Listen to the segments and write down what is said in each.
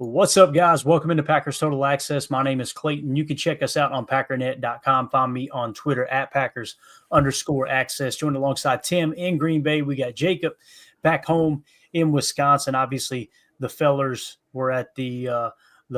What's up, guys? Welcome into Packers Total Access. My name is Clayton. You can check us out on packernet.com. Find me on Twitter at Packers_access. Joined alongside Tim in Green Bay. We got Jacob back home in Wisconsin. Obviously, the fellers were at the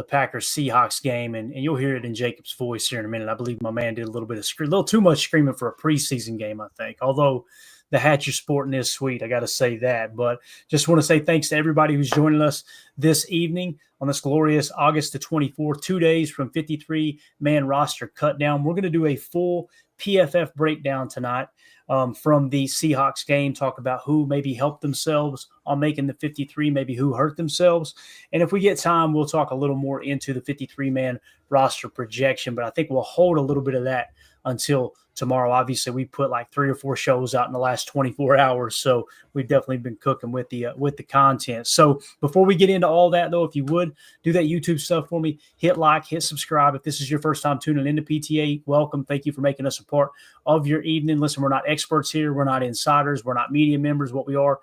Packers Seahawks game, and you'll hear it in Jacob's voice here in a minute. I believe my man did a little bit of a little too much screaming for a preseason game, I think. Although the hat you're sporting is sweet, I got to say that. But just want to say thanks to everybody who's joining us this evening on this glorious August the 24th, 2 days from 53-man roster cut down. We're going to do a full PFF breakdown tonight from the Seahawks game, talk about who maybe helped themselves on making the 53, maybe who hurt themselves. And if we get time, we'll talk a little more into the 53-man roster projection, but I think we'll hold a little bit of that until tomorrow. Obviously, we put like 3 or 4 shows out in the last 24 hours, so we've definitely been cooking with the content. So before we get into all that, though, if you would do that YouTube stuff for me, hit like, hit subscribe. If this is your first time tuning into PTA, welcome. Thank you for making us a part of your evening. Listen, we're not experts here. We're not insiders. We're not media members. What we are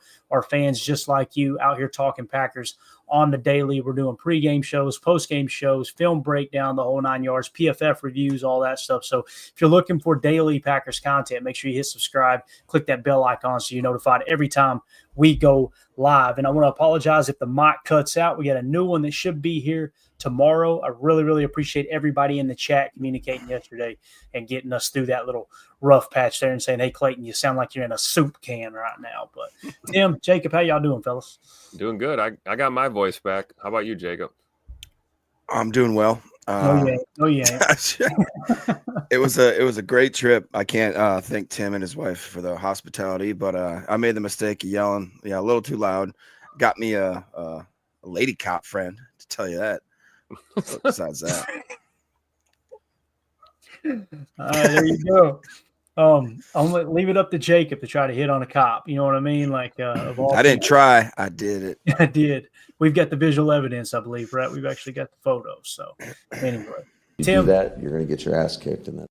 fans just like you out here talking Packers on the daily. We're doing pregame shows, postgame shows, film breakdown, the whole 9 yards, PFF reviews, all that stuff. So if you're looking for daily Packers content, make sure you hit subscribe, click that bell icon so you're notified every time we go live. And I want to apologize if the mic cuts out. We got a new one that should be here tomorrow. I really, really appreciate everybody in the chat communicating yesterday and getting us through that little rough patch there and saying, hey, Clayton, you sound like you're in a soup can right now. But Tim, Jacob, how y'all doing, fellas? Doing good. I got my voice back. How about you, Jacob? I'm doing well. Oh yeah. It was a great trip. I can't thank Tim and his wife for the hospitality, but I made the mistake of yelling, a little too loud. Got me a lady cop friend, to tell you that. Besides that, there you go. I'm gonna leave it up to Jacob to try to hit on a cop. You know what I mean? Like, I didn't try. I did it. I did. We've got the visual evidence, I believe, right? We've actually got the photos. So, anyway, you Tim, do that, you're going to get your ass kicked, and then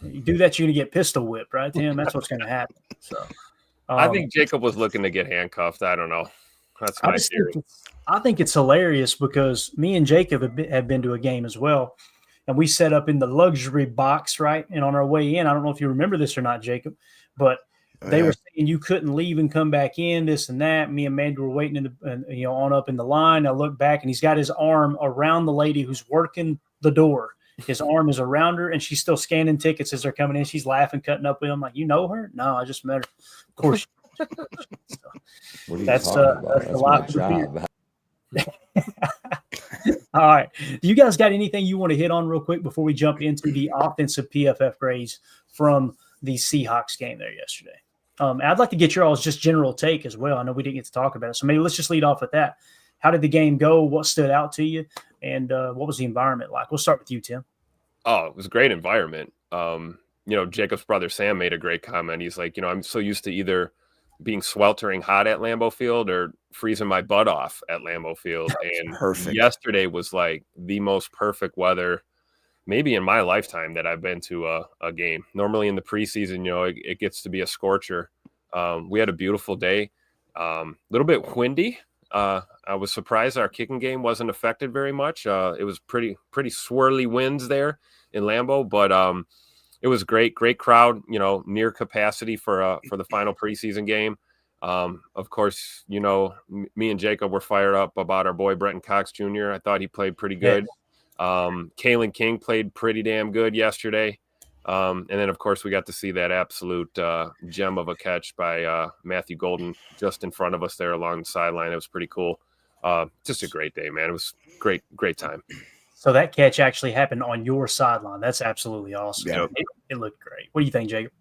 you do that, you're going to get pistol whipped, right, Tim? That's what's going to happen. So, I think Jacob was looking to get handcuffed. I don't know. That's my theory. I think it's hilarious because me and Jacob have been to a game as well. And we set up in the luxury box, right? And on our way in, I don't know if you remember this or not, Jacob, but they were saying you couldn't leave and come back in, this and that. Me and Mandy were waiting on up in the line. I look back and he's got his arm around the lady who's working the door. His arm is around her and she's still scanning tickets as they're coming in. She's laughing, cutting up with him. Like, you know her? No, I just met her. Of course. what are you that's talking about? that's That's the my life job. All right. Do you guys got anything you want to hit on real quick before we jump into the offensive PFF grades from the Seahawks game there yesterday? I'd like to get your all's just general take as well. I know we didn't get to talk about it, so maybe let's just lead off with that. How did the game go? What stood out to you? And what was the environment like? We'll start with you, Tim. Oh, it was a great environment. Jacob's brother Sam made a great comment. He's like, I'm so used to either being sweltering hot at Lambeau Field or freezing my butt off at Lambeau Field. And perfect. Yesterday was like the most perfect weather maybe in my lifetime that I've been to a game. Normally in the preseason, it gets to be a scorcher. We had a beautiful day, a little bit windy. I was surprised our kicking game wasn't affected very much. It was pretty swirly winds there in Lambeau, but it was great crowd, near capacity for the final preseason game. Of course, me and Jacob were fired up about our boy Brenton Cox Jr. I thought he played pretty good. Kalen King played pretty damn good yesterday. And then, of course, we got to see that absolute gem of a catch by Matthew Golden just in front of us there along the sideline. It was pretty cool. Just a great day, man. It was great time. So that catch actually happened on your sideline. That's absolutely awesome. Yeah. It looked great. What do you think, Jacob?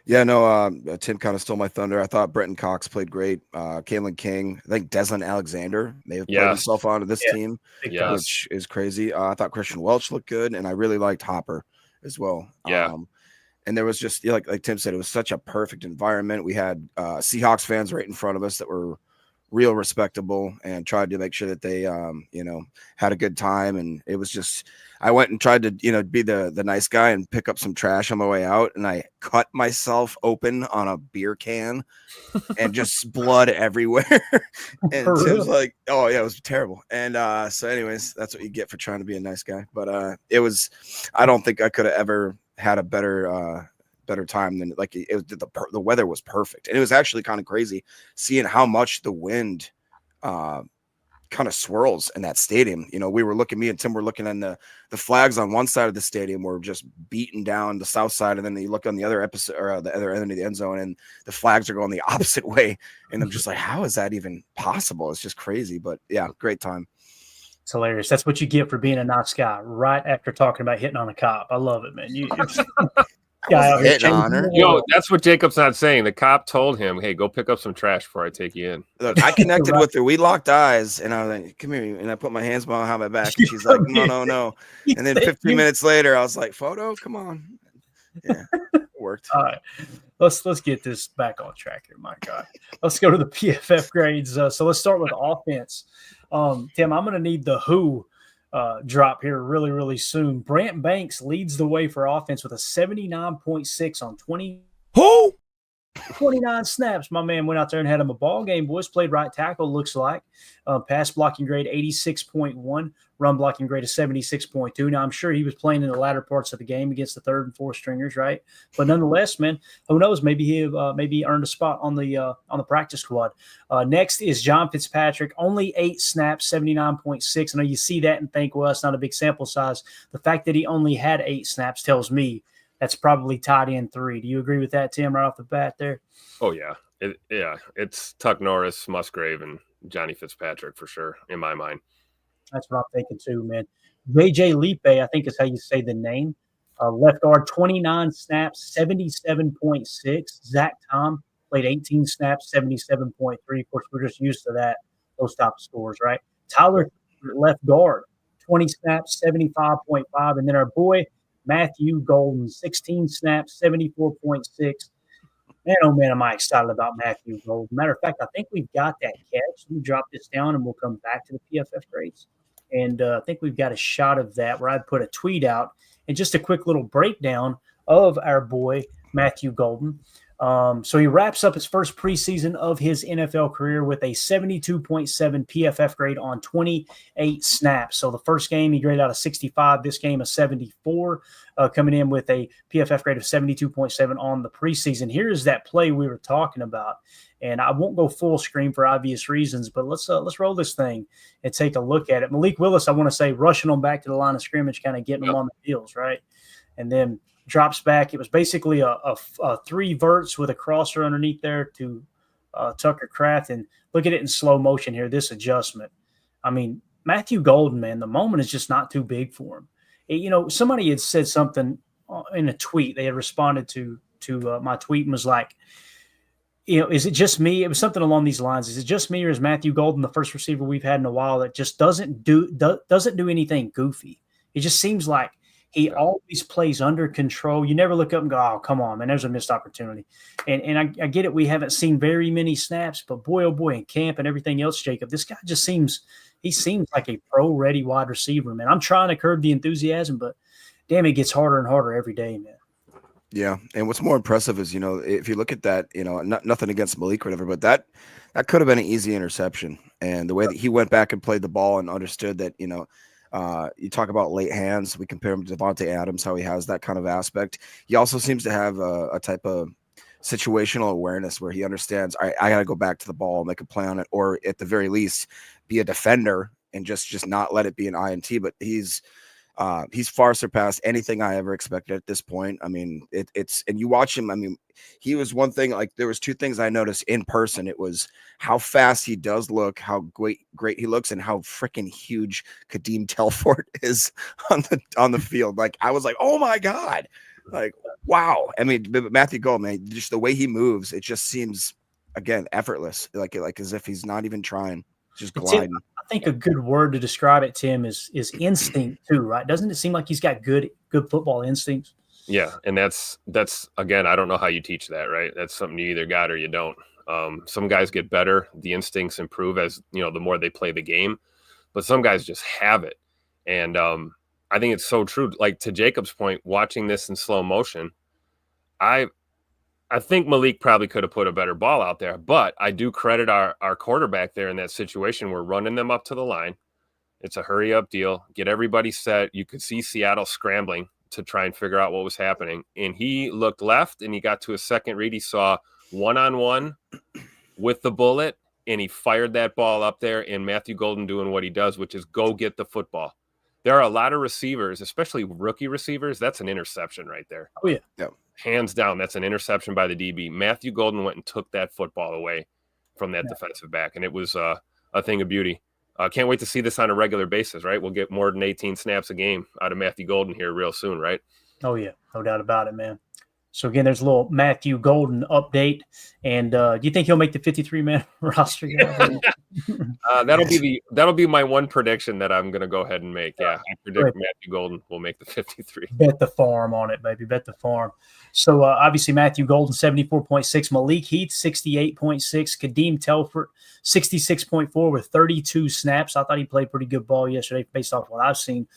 Yeah, no, Tim kind of stole my thunder. I thought Brenton Cox played great. Kalen King, I think Deslin Alexander may have played himself onto this team, which is crazy. I thought Christian Welch looked good, and I really liked Hopper as well. Yeah. And there was just, like Tim said, it was such a perfect environment. We had Seahawks fans right in front of us that were real respectable and tried to make sure that they, had a good time. And it was just, I went and tried to, be the nice guy and pick up some trash on my way out. And I cut myself open on a beer can and just blood everywhere. And Tim's like, oh yeah, it was terrible. And so anyways, that's what you get for trying to be a nice guy. But I don't think I could have ever had a better time than the weather was perfect. And it was actually kind of crazy seeing how much the wind kind of swirls in that stadium. Me and Tim were looking on the flags on one side of the stadium were just beating down the south side, and then you look on the other the other end of the end zone and the flags are going the opposite way. And I'm just like, how is that even possible? It's just crazy. But yeah, great time. It's hilarious. That's what you get for being a nice guy right after talking about hitting on a cop. I love it, man. That's what Jacob's not saying. The cop told him, hey, go pick up some trash before I take you in. Look, I connected with her. We locked eyes, and I was like, come here. And I put my hands behind my back, and she's like, no. And then 15 minutes later, I was like, photo, come on. Yeah, it worked. All right. Let's get this back on track here. My God. Let's go to the PFF grades. So let's start with offense. Tim, I'm going to need the who drop here really, really soon. Brant Banks leads the way for offense with a 79.6 on 29 snaps. My man went out there and had him a ball game. Boys played right tackle, looks like. Pass blocking grade 86.1, run blocking grade of 76.2. Now, I'm sure he was playing in the latter parts of the game against the third and fourth stringers, right? But nonetheless, man, who knows? Maybe he earned a spot on the practice squad. Next is John Fitzpatrick, only 8 snaps, 79.6. I know you see that and think, well, it's not a big sample size. The fact that he only had 8 snaps tells me that's probably tight end 3. Do you agree with that, Tim, right off the bat there? Oh, yeah. It's Tuck Norris, Musgrave, and Johnny Fitzpatrick for sure, in my mind. That's what I'm thinking too, man. JJ Lipe, I think is how you say the name. Left guard, 29 snaps, 77.6. Zach Tom played 18 snaps, 77.3. Of course, we're just used to that, those top scores, right? Tyler, left guard, 20 snaps, 75.5. And then our boy, Matthew Golden, 16 snaps, 74.6. Man, oh man, am I excited about Matthew Golden. Matter of fact, I think we've got that catch. Let me drop this down and we'll come back to the PFF grades. And I think we've got a shot of that where I put a tweet out and just a quick little breakdown of our boy, Matthew Golden. So he wraps up his first preseason of his NFL career with a 72.7 PFF grade on 28 snaps. So the first game he graded out a 65, this game a 74, coming in with a PFF grade of 72.7 on the preseason. Here's that play we were talking about. And I won't go full screen for obvious reasons, but let's roll this thing and take a look at it. Malik Willis, I want to say, rushing them back to the line of scrimmage, kind of getting them on the heels, right? And then drops back. It was basically a 3 verts with a crosser underneath there to Tucker Kraft. And look at it in slow motion here, this adjustment. I mean, Matthew Golden, man, the moment is just not too big for him. Somebody had said something in a tweet. They had responded to my tweet and was like, is it just me? It was something along these lines. Is it just me, or is Matthew Golden the first receiver we've had in a while that just doesn't do anything goofy? It just seems like he always plays under control. You never look up and go, oh, come on, man, there's a missed opportunity. And I get it. We haven't seen very many snaps, but boy, oh boy, in camp and everything else, Jacob, this guy just seems like a pro-ready wide receiver, man. I'm trying to curb the enthusiasm, but damn, it gets harder and harder every day, man. Yeah, and what's more impressive is, if you look at that, nothing against Malik or whatever, but that could have been an easy interception. And the way that he went back and played the ball and understood that, you talk about late hands. We compare him to Devontae Adams, how he has that kind of aspect. He also seems to have a type of situational awareness where he understands, I got to go back to the ball, make a play on it, or at the very least be a defender and just not let it be an INT. But he's far surpassed anything I ever expected at this point. I mean, it's and you watch him. I mean, he was one thing. Like, there was 2 things I noticed in person. It was how fast he does look, how great he looks, and how freaking huge Kadeem Telfort is on the field. Like, I was like, oh my god, like, wow. I mean, Matthew Golden, man, just the way he moves, it just seems, again, effortless. Like as if he's not even trying. Just gliding. I think a good word to describe it, Tim, is instinct too, right? Doesn't it seem like he's got good football instincts? Yeah, and that's again, I don't know how you teach that, right? That's something you either got or you don't. Some guys get better. The instincts improve as, the more they play the game. But some guys just have it. And I think it's so true. Like, to Jacob's point, watching this in slow motion, I think Malik probably could have put a better ball out there. But I do credit our quarterback there in that situation. We're running them up to the line. It's a hurry-up deal. Get everybody set. You could see Seattle scrambling to try and figure out what was happening. And he looked left, and he got to his second read. He saw one-on-one with the bullet, and he fired that ball up there, and Matthew Golden doing what he does, which is go get the football. There are a lot of receivers, especially rookie receivers. That's an interception right there. Oh, yeah. Yep. Hands down, that's an interception by the DB. Matthew Golden went and took that football away from that defensive back, and it was a thing of beauty. Can't wait to see this on a regular basis, right? We'll get more than 18 snaps a game out of Matthew Golden here real soon, right? Oh, yeah. No doubt about it, man. So, again, there's a little Matthew Golden update. And do you think he'll make the 53-man roster? That'll be my one prediction that I'm going to go ahead and make. Yeah, I predict Matthew Golden will make the 53. Bet the farm on it, baby. Bet the farm. So, obviously, Matthew Golden, 74.6. Malik Heath, 68.6. Kadeem Telford, 66.4 with 32 snaps. I thought he played pretty good ball yesterday based off what I've seen.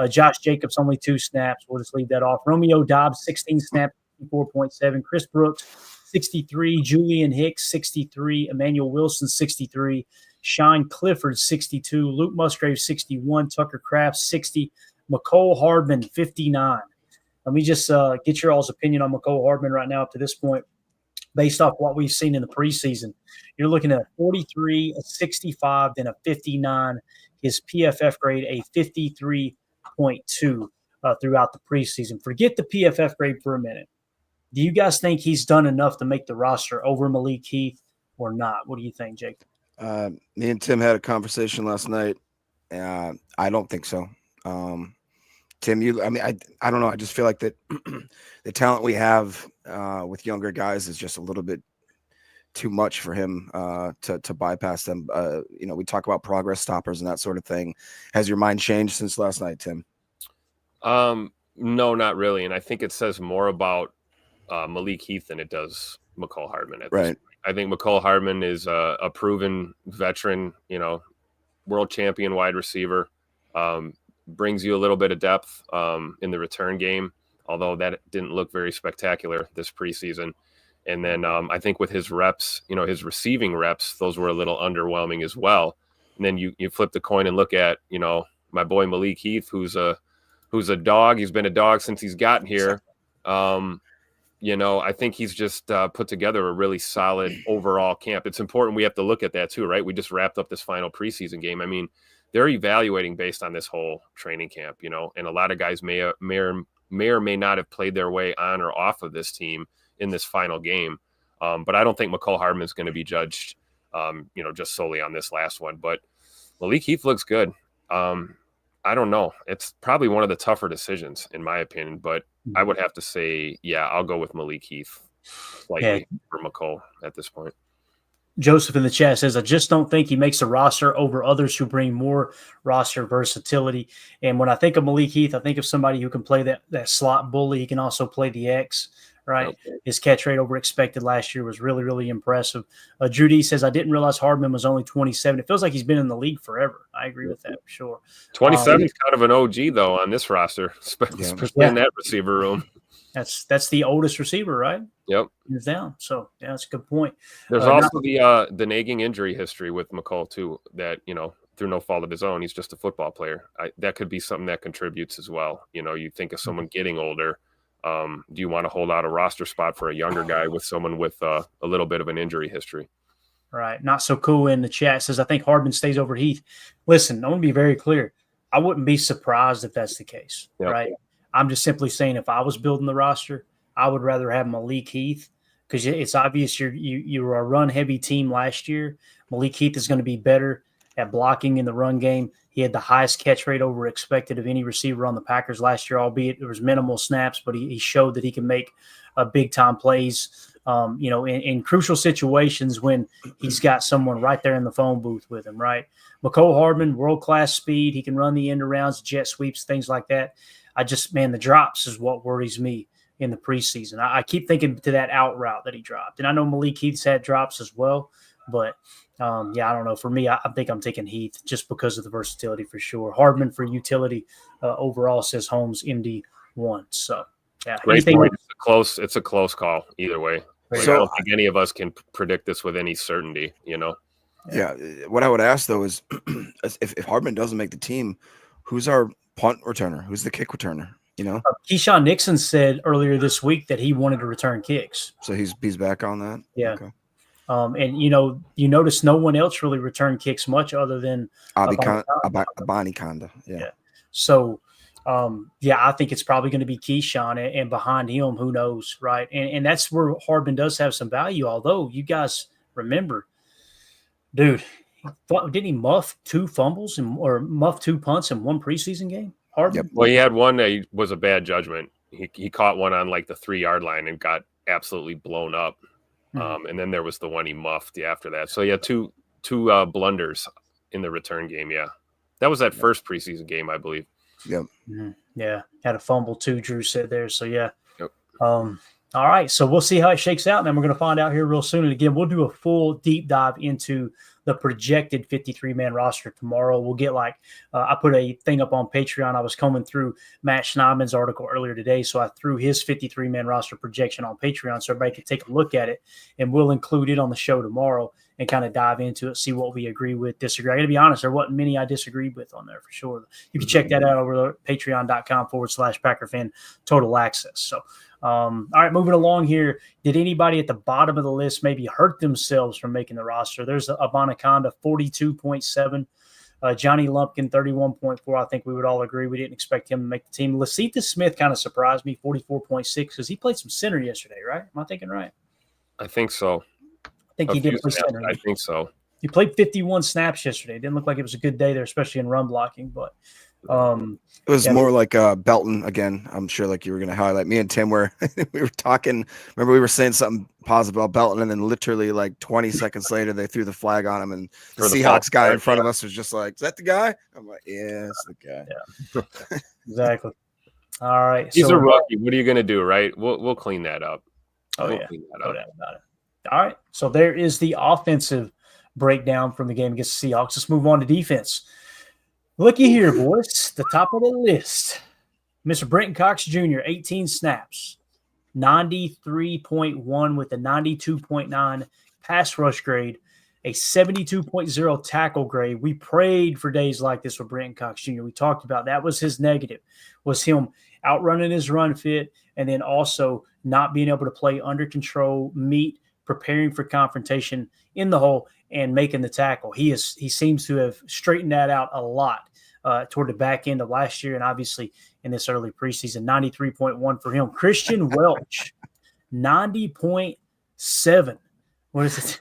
Josh Jacobs, only 2 snaps. We'll just leave that off. Romeo Dobbs, 16 snaps, 64.7. Chris Brooks, 63. Julian Hicks, 63. Emmanuel Wilson, 63. Sean Clifford, 62. Luke Musgrave, 61. Tucker Kraft, 60. McCole Hardman, 59. Let me just get your all's opinion on McCole Hardman right now up to this point. Based off what we've seen in the preseason, you're looking at a 43, a 65, then a 59. His PFF grade, a 53.2 throughout the preseason. Forget the PFF grade for a minute. Do you guys think he's done enough to make the roster over Malik Heath or not? What do you think, Jake? Me and Tim had a conversation last night. I don't think so. Tim, I don't know. I just feel like that the talent we have with younger guys is just a little bit too much for him to bypass them. We talk about progress stoppers and that sort of thing. Has your mind changed since last night, Tim? No, not really. And I think it says more about Malik Heath than it does McCole Hardman. Right. I think McCole Hardman is a proven veteran, world champion wide receiver. Brings you a little bit of depth in the return game, although that didn't look very spectacular this preseason. And then I think with his reps, his receiving reps, those were a little underwhelming as well. And then you flip the coin and look at, my boy Malik Heath, who's a dog. He's been a dog since he's gotten here. I think he's just put together a really solid overall camp. It's important we have to look at that too, right? We just wrapped up this final preseason game. I mean, they're evaluating based on this whole training camp, and a lot of guys may or may not have played their way on or off of this team in this final game. But I don't think McCole Hardman is going to be judged, just solely on this last one. But Malik Heath looks good. I don't know. It's probably one of the tougher decisions in my opinion, but I would have to say, I'll go with Malik Heath slightly for McCole at this point. Joseph in the chat says, I just don't think he makes a roster over others who bring more roster versatility. And when I think of Malik Heath, I think of somebody who can play that slot bully. He can also play the X, right? Okay. His catch rate over expected last year was really, really impressive. Drew D says, I didn't realize Hardman was only 27. It feels like he's been in the league forever. I agree with that for sure. 27 is kind of an OG, though, on this roster, especially in that receiver room. That's the oldest receiver, right? Yep. He's down. So, that's a good point. There's also the nagging injury history with McCole, too, that, through no fault of his own, he's just a football player. That could be something that contributes as well. You think of someone getting older. Do you want to hold out a roster spot for a younger guy with someone with a little bit of an injury history? Right. Not so cool in the chat says, I think Hardman stays over Heath. Listen, I want to be very clear. I wouldn't be surprised if that's the case, right? I'm just simply saying if I was building the roster, I would rather have Malik Heath because it's obvious you were a run-heavy team last year. Malik Heath is going to be better at blocking in the run game. He had the highest catch rate over expected of any receiver on the Packers last year, albeit there was minimal snaps, but he showed that he can make big-time plays, in crucial situations when he's got someone right there in the phone booth with him, right? McCole Hardman, world-class speed. He can run the end arounds, jet sweeps, things like that. The drops is what worries me in the preseason. I keep thinking to that out route that he dropped. And I know Malik Heath's had drops as well, but I don't know. For me, I think I'm taking Heath just because of the versatility for sure. Hardman for utility overall, says Holmes, MD1. So, yeah. Great point. It's a close call either way. Like, So I don't think any of us can predict this with any certainty, Yeah. What I would ask, though, is if Hardman doesn't make the team, who's our punt returner? Who's the kick returner? Keyshawn Nixon said earlier this week that he wanted to return kicks. So he's back on that? Yeah. Okay. And, you notice no one else really returned kicks much other than Abani Kanda. Yeah. So, I think it's probably going to be Keyshawn, and behind him, who knows, right? And that's where Hardman does have some value, although you guys remember, dude, didn't he muff 2 fumbles or muff 2 punts in one preseason game? Hardman? Yep. Well, he had one that was a bad judgment. He caught one on like the 3-yard line and got absolutely blown up. And then there was the one he muffed after that. So, yeah, two blunders in the return game, yeah. That was that first preseason game, I believe. Yep. Mm-hmm. Yeah, had a fumble too, Drew said there. So, yeah. Yep. All right, so we'll see how it shakes out, and then we're going to find out here real soon. And again, we'll do a full deep dive into the projected 53-man roster tomorrow. We'll get I put a thing up on Patreon. I was combing through Matt Schneidman's article earlier today, so I threw his 53-man roster projection on Patreon so everybody can take a look at it, and we'll include it on the show tomorrow and kind of dive into it, see what we agree with, disagree. I got to be honest, there wasn't many I disagreed with on there for sure. You can check that out over at patreon.com/PackerFan Total Access. So, all right, moving along here. Did anybody at the bottom of the list maybe hurt themselves from making the roster? There's Abanaconda, 42.7. Johnny Lumpkin, 31.4. I think we would all agree we didn't expect him to make the team. Lasita Smith kind of surprised me, 44.6, because he played some center yesterday, right? Am I thinking right? I think so. I think he did play center. I think so. He played 51 snaps yesterday. It didn't look like it was a good day there, especially in run blocking, but it was more like Belton again. I'm sure like you were going to highlight me and Tim where we were talking. Remember we were saying something positive about Belton, and then literally like 20 seconds later they threw the flag on him, and the Seahawks guy in front of us was just like, "Is that the guy?" I'm like, "Yeah, it's the guy." Yeah, exactly. All right, he's a rookie. What are you going to do, right? We'll clean that up. We'll clean that up. No doubt about it. All right, so there is the offensive breakdown from the game against the Seahawks. Let's move on to defense. Looky here, boys. The top of the list. Mr. Brenton Cox Jr., 18 snaps, 93.1 with a 92.9 pass rush grade, a 72.0 tackle grade. We prayed for days like this with Brenton Cox Jr. We talked about that was his negative, was him outrunning his run fit and then also not being able to play under control, preparing for confrontation in the hole and making the tackle. He seems to have straightened that out a lot toward the back end of last year and obviously in this early preseason. 93.1 for him. Christian Welch, 90.7. What is it?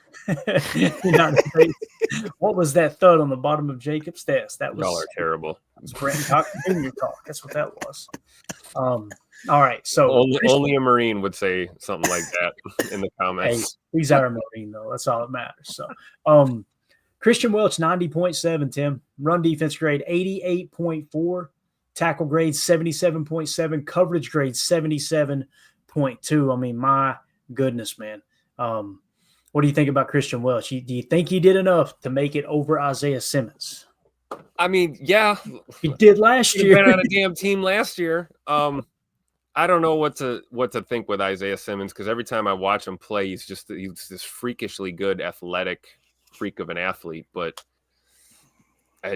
What was that thud on the bottom of Jacob's desk? That was y'all are terrible. That was Brenton Cox Jr. talk. That's what that was. All right, so only a Marine would say something like that in the comments. Hey, he's our Marine though. That's all that matters. So, Christian Welch, 90.7. Tim, run defense grade 88.4, tackle grade 77.7, coverage grade 77.2. I mean, my goodness, man. What do you think about Christian Welch? Do you think he did enough to make it over Isaiah Simmons? I mean, yeah, he did last year. He been on a damn team last year. I don't know what to think with Isaiah Simmons because every time I watch him play, he's this freakishly good, athletic freak of an athlete. But I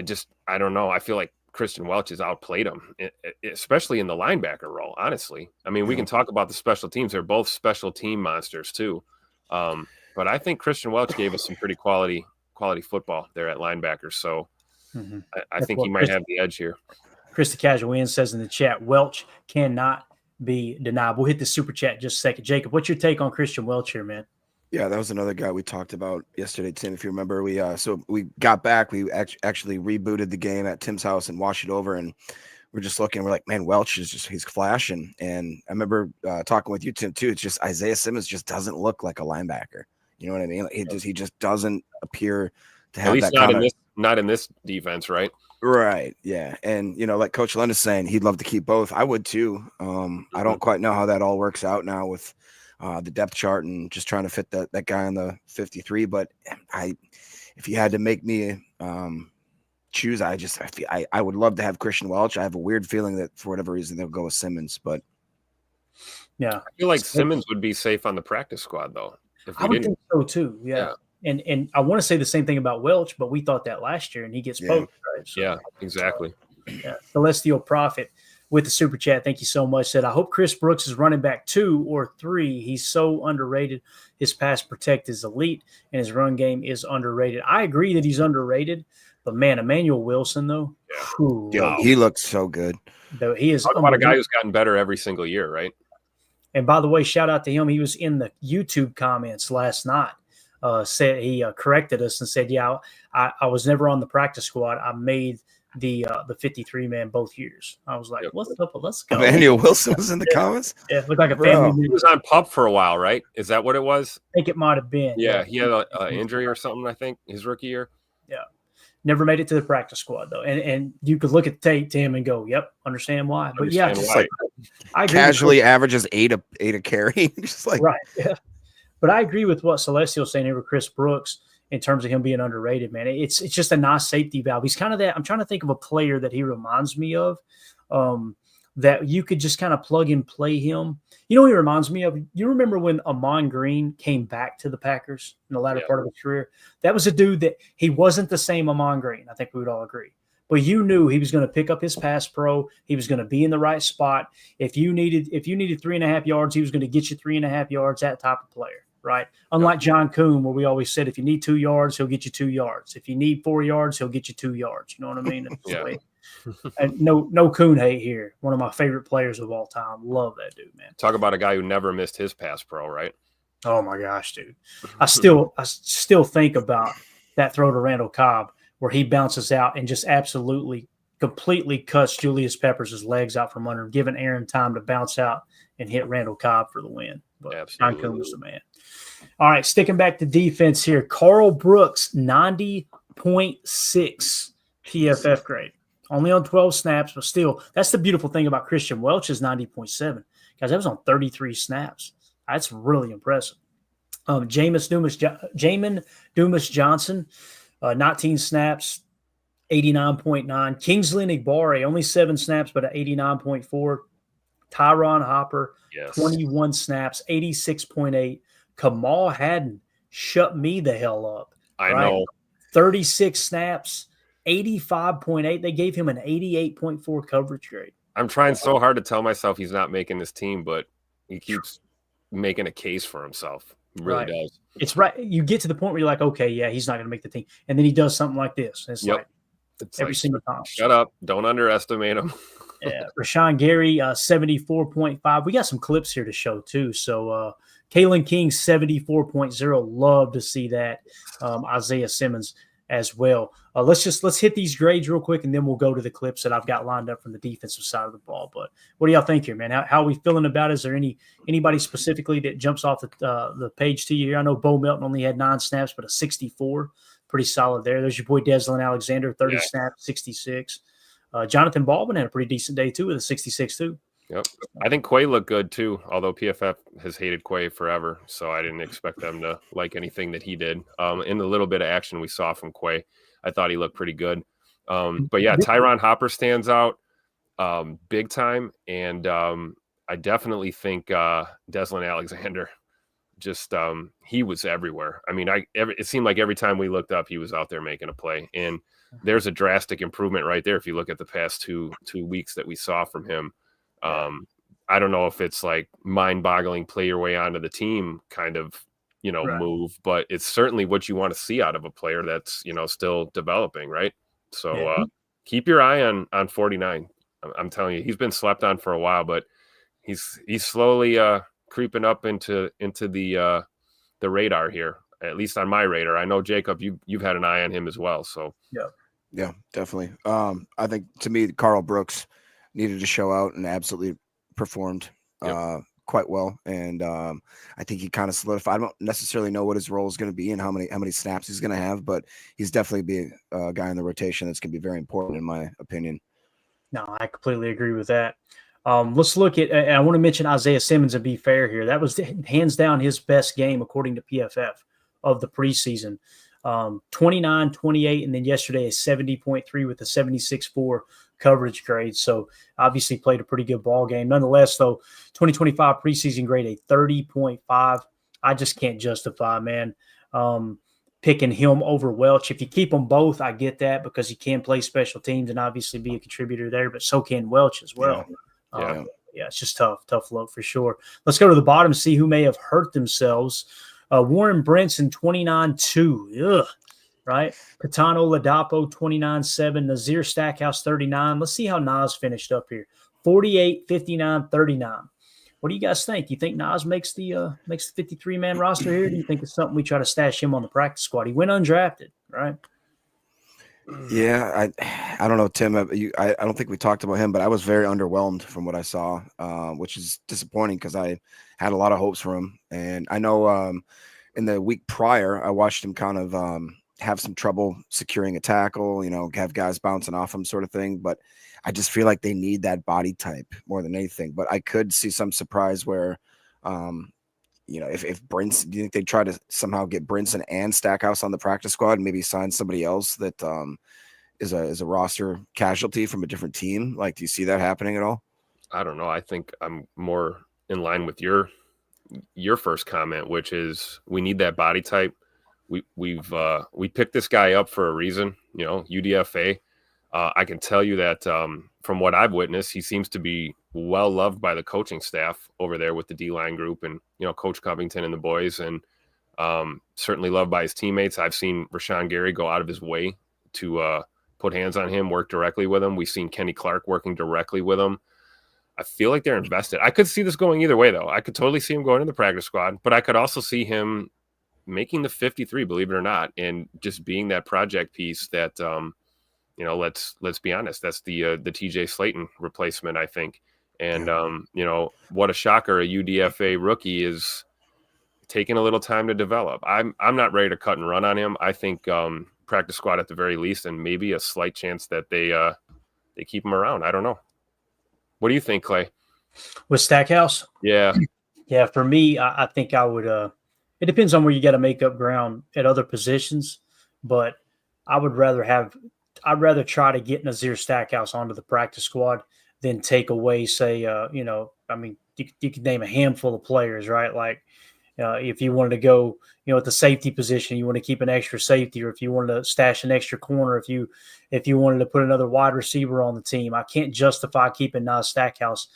don't know. I feel like Christian Welch has outplayed him, especially in the linebacker role. Honestly, I mean, we can talk about the special teams; they're both special team monsters too. But I think Christian Welch gave us some pretty quality football there at linebacker. So I think he might have the edge here. Chris the Casual Win says in the chat, Welch cannot be denied. We'll hit the super chat in just a second. Jacob, what's your take on Christian Welch here, man? Yeah, that was another guy we talked about yesterday, Tim. If you remember, we got back. We actually rebooted the game at Tim's house and watched it over, and we're just looking. We're like, man, Welch he's flashing. And I remember talking with you, Tim, too. It's just Isaiah Simmons just doesn't look like a linebacker. You know what I mean? Like, he just doesn't appear to have that kind of. not in this defense, right? Right. Yeah. And, like Coach Len is saying, he'd love to keep both. I would too. I don't quite know how that all works out now with the depth chart and just trying to fit that guy on the 53. But if you had to make me choose, I would love to have Christian Welch. I have a weird feeling that for whatever reason they'll go with Simmons, but yeah, I feel like Simmons would be safe on the practice squad though. I would think so too. Yeah. And I want to say the same thing about Welch, but we thought that last year, and he gets poked. Right? So, yeah, exactly. Yeah. Celestial Prophet with the super chat, thank you so much. Said, I hope Chris Brooks is running back 2 or 3. He's so underrated. His pass protect is elite, and his run game is underrated. I agree that he's underrated, but man, Emmanuel Wilson though, he looks so good. Though he is about a guy who's gotten better every single year, right? And by the way, shout out to him. He was in the YouTube comments last night. Said he corrected us and said, "Yeah, I was never on the practice squad. I made the 53 man both years." I was like, "What's up? Let's go." Emmanuel Wilson was in the comments. Yeah, looked like a family. He was on PUP for a while, right? Is that what it was? I think it might have been. Yeah, he had an injury or something. I think his rookie year. Yeah, never made it to the practice squad though, and you could look at the tape, Tim, and go, "Yep, understand why." But yeah, just like I casually averages 8 a carry, just like right. Yeah. But I agree with what Celestial's saying here with Chris Brooks in terms of him being underrated, man. It's just a nice safety valve. He's kind of that. I'm trying to think of a player that he reminds me of that you could just kind of plug and play him. You know what he reminds me of? You remember when Amon Green came back to the Packers in the latter part of his career? That was a dude that he wasn't the same Amon Green. I think we would all agree. But you knew he was going to pick up his pass pro. He was going to be in the right spot. If you needed 3.5 yards, he was going to get you 3.5 yards, that type of player. Right. Unlike John Kuhn, where we always said, if you need 2 yards, he'll get you 2 yards. If you need 4 yards, he'll get you 2 yards. You know what I mean? Yeah. And no Kuhn hate here. One of my favorite players of all time. Love that dude, man. Talk about a guy who never missed his pass pro, right? Oh my gosh, dude. I still think about that throw to Randall Cobb where he bounces out and just absolutely completely cuts Julius Peppers' legs out from under him, giving Aaron time to bounce out and hit Randall Cobb for the win. But John Kuhn was the man. All right, sticking back to defense here. Carl Brooks, 90.6 PFF grade. Only on 12 snaps, but still, that's the beautiful thing about Christian Welch's 90.7. Guys, that was on 33 snaps. That's really impressive. Jamin Dumas Johnson, 19 snaps, 89.9. Kingsley Nigbare, only 7 snaps, but at 89.4. Tyron Hopper, 21 snaps, 86.8. Kamal Haddon shut me the hell up. I know. 36 snaps, 85.8. They gave him an 88.4 coverage grade. I'm trying so hard to tell myself he's not making this team, but he keeps making a case for himself. He really does. It's right. You get to the point where you're like, okay, yeah, he's not going to make the team. And then he does something like this. It's like every single time. Shut up. Don't underestimate him. Yeah. Rashawn Gary, 74.5. We got some clips here to show too. So Kalen King, 74.0. Love to see that. Isaiah Simmons as well. Let's hit these grades real quick, and then we'll go to the clips that I've got lined up from the defensive side of the ball. But what do y'all think here, man? How are we feeling about it? Is there anybody specifically that jumps off the page to you here? I know Bo Melton only had 9 snaps, but a 64. Pretty solid there. There's your boy Deslin Alexander, 30 snaps, 66. Jonathan Baldwin had a pretty decent day too with a 66 too. Yep. I think Quay looked good too, although PFF has hated Quay forever, so I didn't expect them to like anything that he did. In the little bit of action we saw from Quay, I thought he looked pretty good. But yeah, Tyron Hopper stands out big time, and I definitely think Deslin Alexander just he was everywhere. I mean, it seemed like every time we looked up, he was out there making a play, and there's a drastic improvement right there if you look at the past two weeks that we saw from him. I don't know if it's like mind-boggling play your way onto the team kind of, move, but it's certainly what you want to see out of a player that's, still developing, right? So keep your eye on 49. I'm telling you, he's been slept on for a while, but he's slowly creeping up into the radar here, at least on my radar. I know, Jacob, you've had an eye on him as well. So yeah, definitely. I think to me, Carl Brooks needed to show out and absolutely performed. quite well, and I think he kind of solidified. I don't necessarily know what his role is going to be and how many snaps he's going to have, but he's definitely be a guy in the rotation that's going to be very important in my opinion. No, I completely agree with that. Let's look at, and I want to mention Isaiah Simmons and be fair here. That was hands down his best game according to PFF of the preseason. 29, 28, and then yesterday a 70.3 with a 76.4 coverage grade. So obviously played a pretty good ball game. Nonetheless, though, 2025 preseason grade a 30.5. I just can't justify, man, picking him over Welch. If you keep them both, I get that because he can play special teams and obviously be a contributor there, but so can Welch as well. Yeah, it's just tough look for sure. Let's go to the bottom, see who may have hurt themselves. Warren Brinson, 29-2. Right? Catano Ladapo, 29-7. Nazir Stackhouse, 39. Let's see how Nas finished up here. 48, 59, 39. What do you guys think? Do you think Nas makes the 53-man roster here? Or do you think it's something we try to stash him on the practice squad? He went undrafted, right? Yeah, I don't know, Tim. I don't think we talked about him, but I was very underwhelmed from what I saw, which is disappointing because I had a lot of hopes for him. And I know in the week prior, I watched him kind of have some trouble securing a tackle, have guys bouncing off him sort of thing. But I just feel like they need that body type more than anything. But I could see some surprise where if Brinson, do you think they try to somehow get Brinson and Stackhouse on the practice squad and maybe sign somebody else that is a roster casualty from a different team? Like, do you see that happening at all? I don't know. I think I'm more in line with your first comment, which is we need that body type. We picked this guy up for a reason, UDFA. I can tell you that from what I've witnessed, he seems to be well loved by the coaching staff over there with the D-line group and, Coach Covington and the boys, and certainly loved by his teammates. I've seen Rashawn Gary go out of his way to put hands on him, work directly with him. We've seen Kenny Clark working directly with him. I feel like they're invested. I could see this going either way, though. I could totally see him going in the practice squad, but I could also see him making the 53, believe it or not, and just being that project piece that, let's be honest, that's the TJ Slayton replacement, I think. And, what a shocker. A UDFA rookie is taking a little time to develop. I'm not ready to cut and run on him. I think practice squad at the very least, and maybe a slight chance that they keep him around. I don't know. What do you think, Clay? With Stackhouse? Yeah. Yeah, for me, I think I would it depends on where you got to make up ground at other positions, but I'd rather try to get Nazir Stackhouse onto the practice squad than take away, say, you could name a handful of players, right? Like, if you wanted to go, at the safety position, you want to keep an extra safety, or if you wanted to stash an extra corner, if you wanted to put another wide receiver on the team, I can't justify keeping Nas Stackhouse.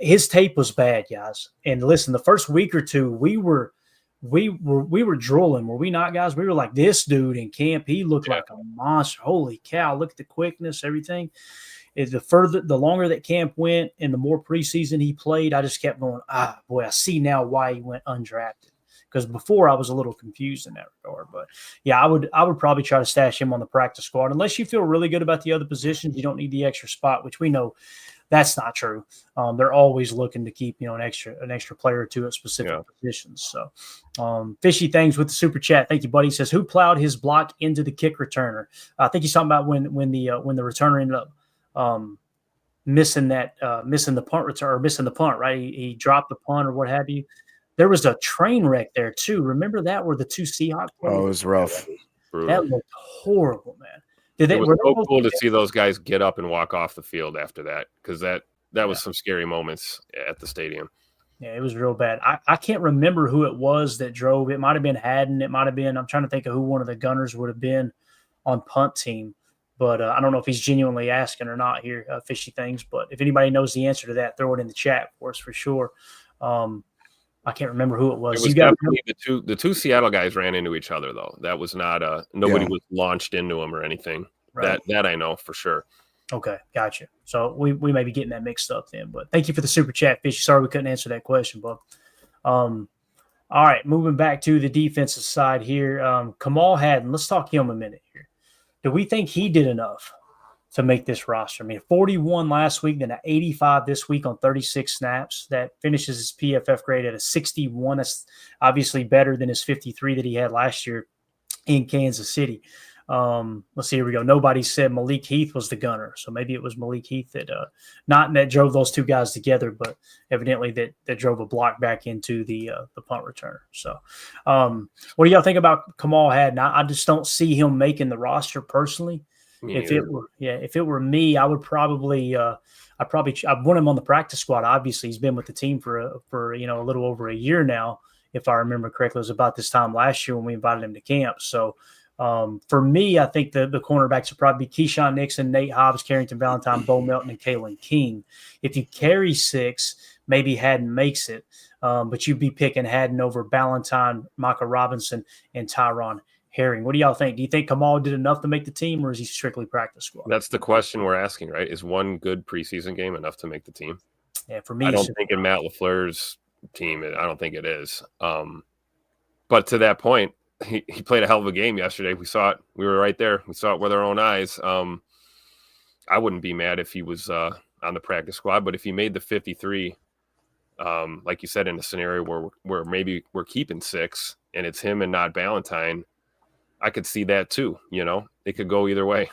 His tape was bad, guys. And listen, the first week or two, we were drooling, were we not, guys? We were like, this dude in camp, he looked like a monster. Holy cow! Look at the quickness, everything. The longer that camp went and the more preseason he played, I just kept going, boy, I see now why he went undrafted. Because before I was a little confused in that regard. But yeah, I would probably try to stash him on the practice squad. Unless you feel really good about the other positions, you don't need the extra spot, which we know that's not true. They're always looking to keep, an extra player or two at specific positions. So Fishy Things with the super chat. Thank you, buddy. He says, who plowed his block into the kick returner? I think he's talking about when the returner ended up missing the punt return, or missing the punt, right? He dropped the punt or what have you. There was a train wreck there too. Remember that, where the two Seahawks players? Oh, it was rough. That looked horrible, man. It was so cool to see those guys get up and walk off the field after that, because that was some scary moments at the stadium. Yeah, it was real bad. I can't remember who it was that drove. It might have been Haddon. It might have been – I'm trying to think of who one of the gunners would have been on punt team. But I don't know if he's genuinely asking or not here, Fishy Things. But if anybody knows the answer to that, throw it in the chat for us for sure. I can't remember who it was. It was definitely the two Seattle guys ran into each other, though. That was not nobody was launched into them or anything. Right. That I know for sure. Okay, gotcha. So we may be getting that mixed up then. But thank you for the super chat, Fishy. Sorry we couldn't answer that question, but all right, moving back to the defensive side here. Kamal Haddon, let's talk him a minute here. Do we think he did enough to make this roster. I mean, 41 last week, then an 85 this week on 36 snaps. That finishes his PFF grade at a 61. That's obviously better than his 53 that he had last year in Kansas City. Let's see, here we go. Nobody said Malik Heath was the gunner. So maybe it was Malik Heath that not that drove those two guys together, but evidently that drove a block back into the punt returner. So what do y'all think about Kamal Hadden? I just don't see him making the roster personally. If it were me, I would probably I want him on the practice squad. Obviously, he's been with the team for a little over a year now. If I remember correctly, it was about this time last year when we invited him to camp. So for me, I think the cornerbacks would probably be Keyshawn Nixon, Nate Hobbs, Carrington Valentine, Bo Melton, and Kalen King. If you carry 6, maybe Hadden makes it, but you'd be picking Hadden over Valentine, Micah Robinson, and Tyron Herring. What do y'all think? Do you think Kamal did enough to make the team, or is he strictly practice squad? That's the question we're asking, right? Is one good preseason game enough to make the team? Yeah, for me, I don't think in Matt LaFleur's team, I don't think it is. But to that point, he played a hell of a game yesterday. We saw it. We were right there. We saw it with our own eyes. I wouldn't be mad if he was on the practice squad, but if he made the 53, like you said, in a scenario where maybe we're keeping 6 and it's him and not Valentine, I could see that too. You know, it could go either way.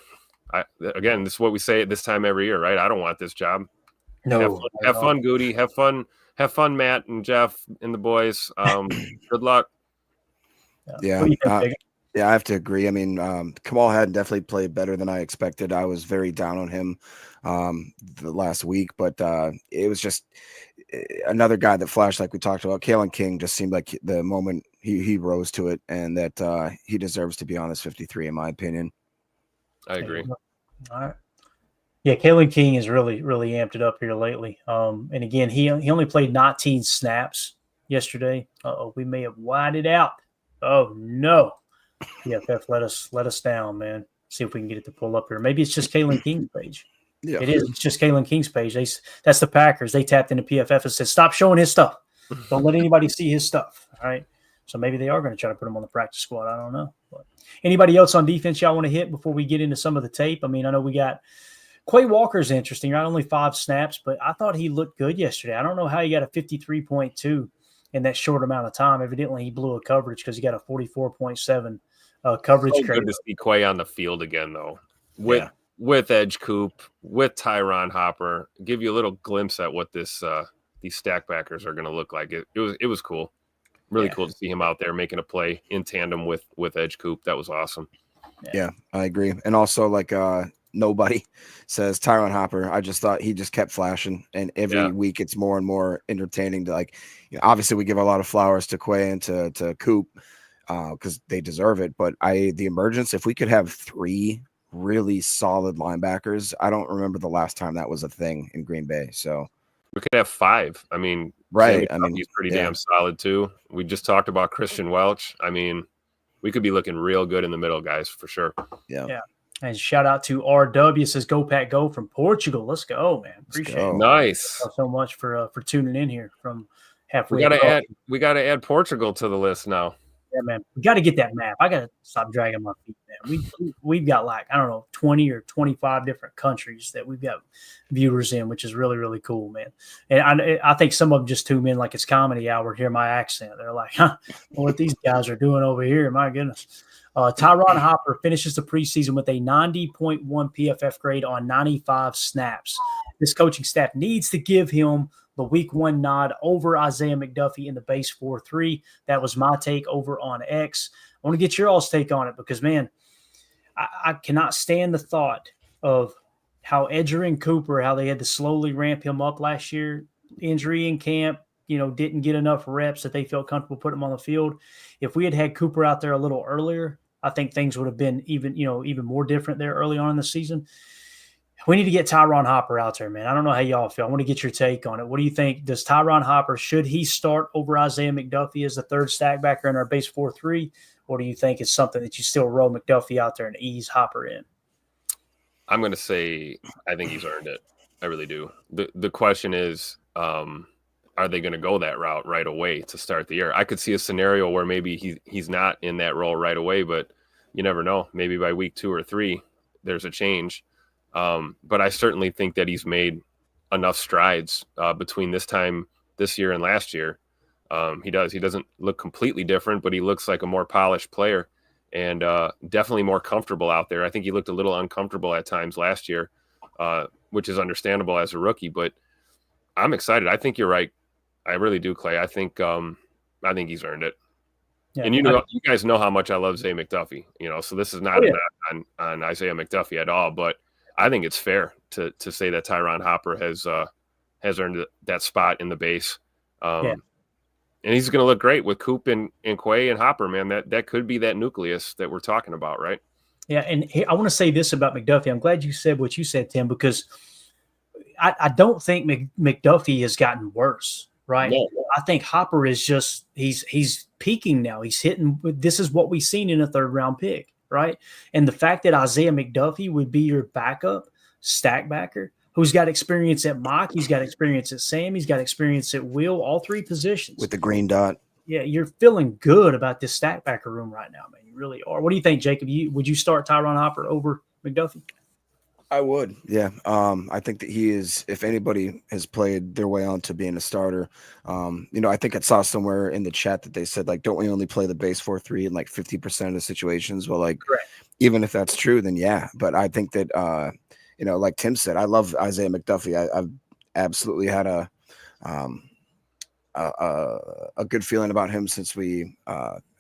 Again, this is what we say at this time every year, right? I don't want this job. No, have fun, Goody. Have fun, Matt and Jeff and the boys. Good luck. Yeah. I have to agree. I mean, Kamal Hadden definitely played better than I expected. I was very down on him the last week, but it was just another guy that flashed like we talked about. Kalen King just seemed like the moment he rose to it, and that he deserves to be on this 53, in my opinion. I agree. All right. Yeah, Kalen King has really, really amped it up here lately. And again, he only played 19 snaps yesterday. We may have widened it out. Oh no. PFF let us down, man. See if we can get it to pull up here. Maybe it's just Kalen King's page. Yeah, it is. It's just Kalen King's page. That's the Packers. They tapped into PFF and said, "Stop showing his stuff. Don't let anybody see his stuff." All right. So maybe they are going to try to put him on the practice squad. I don't know. But anybody else on defense y'all want to hit before we get into some of the tape? I mean, I know we got Quay Walker's interesting, right? Only 5 snaps, but I thought he looked good yesterday. I don't know how he got a 53.2 in that short amount of time. Evidently, he blew a coverage because he got a 44.7 coverage grade. Good to see Quay on the field again, though. With Edge Coop, with Tyron Hopper, give you a little glimpse at what these stack backers are going to look like. It was cool. Really cool to see him out there making a play in tandem with Edge Coop. That was awesome. Yeah, I agree. And also, like, nobody says Tyron Hopper. I just thought he just kept flashing, and every week it's more and more entertaining to, like, obviously we give a lot of flowers to Quay and to Coop because they deserve it. But the emergence, if we could have 3 really solid linebackers, I don't remember the last time that was a thing in Green Bay. So we could have 5. I mean, right. He's pretty damn solid too. We just talked about Christian Welch. I mean, we could be looking real good in the middle, guys, for sure. Yeah. And shout out to RW, says Go Pack Go from Portugal. Let's go, man. Appreciate it. Nice. Thank you so much for tuning in here from halfway. We gotta add Portugal to the list now. Yeah, man. We got to get that map. I got to stop dragging my feet, man. We've got, like, I don't know, 20 or 25 different countries that we've got viewers in, which is really, really cool, man. And I think some of them just tune in like it's comedy hour, hear my accent. They're like, what these guys are doing over here. My goodness. Tyron Hopper finishes the preseason with a 90.1 PFF grade on 95 snaps. This coaching staff needs to give him the week 1 nod over Isaiah McDuffie in the base 4-3. That was my take over on X. I want to get your all's take on it because, man, I cannot stand the thought of how Edger and Cooper, how they had to slowly ramp him up last year. Injury in camp, didn't get enough reps that they felt comfortable putting him on the field. If we had Cooper out there a little earlier, I think things would have been even more different there early on in the season. We need to get Tyron Hopper out there, man. I don't know how y'all feel. I want to get your take on it. What do you think? Does Tyron Hopper, should he start over Isaiah McDuffie as the third stack backer in our base 4-3? Or do you think it's something that you still roll McDuffie out there and ease Hopper in? I'm going to say I think he's earned it. I really do. The question is, are they going to go that route right away to start the year? I could see a scenario where maybe he's not in that role right away, but you never know. Maybe by week 2 or 3, there's a change. But I certainly think that he's made enough strides between this year and last year. He doesn't look completely different, but he looks like a more polished player and definitely more comfortable out there. I think he looked a little uncomfortable at times last year, which is understandable as a rookie, but I'm excited. I think you're right. I really do, Clay. I think he's earned it. Yeah, and you guys know how much I love Zay McDuffie, so this is not a knock on Isaiah McDuffie at all, but I think it's fair to say that Tyron Hopper has earned that spot in the base. And he's going to look great with Coop and Quay and Hopper, man. That could be that nucleus that we're talking about, right? Yeah, and I want to say this about McDuffie. I'm glad you said what you said, Tim, because I don't think McDuffie has gotten worse, right? No. I think Hopper is just he's peaking now. He's hitting. This is what we've seen in a third-round pick, right? And the fact that Isaiah McDuffie would be your backup stack backer, who's got experience at Mock, he's got experience at Sam, he's got experience at Will, all three positions. With the green dot. Yeah, you're feeling good about this stack backer room right now, man. You really are. What do you think, Jacob? Would you start Tyron Hopper over McDuffie? I would, yeah. I think that he is, if anybody has played their way on to being a starter, I think I saw somewhere in the chat that they said, like, don't we only play the base 4-3 in like 50% of the situations? Well, like, correct. Even if that's true, then yeah. But I think that, like Tim said, I love Isaiah McDuffie. I've absolutely had a good feeling about him since we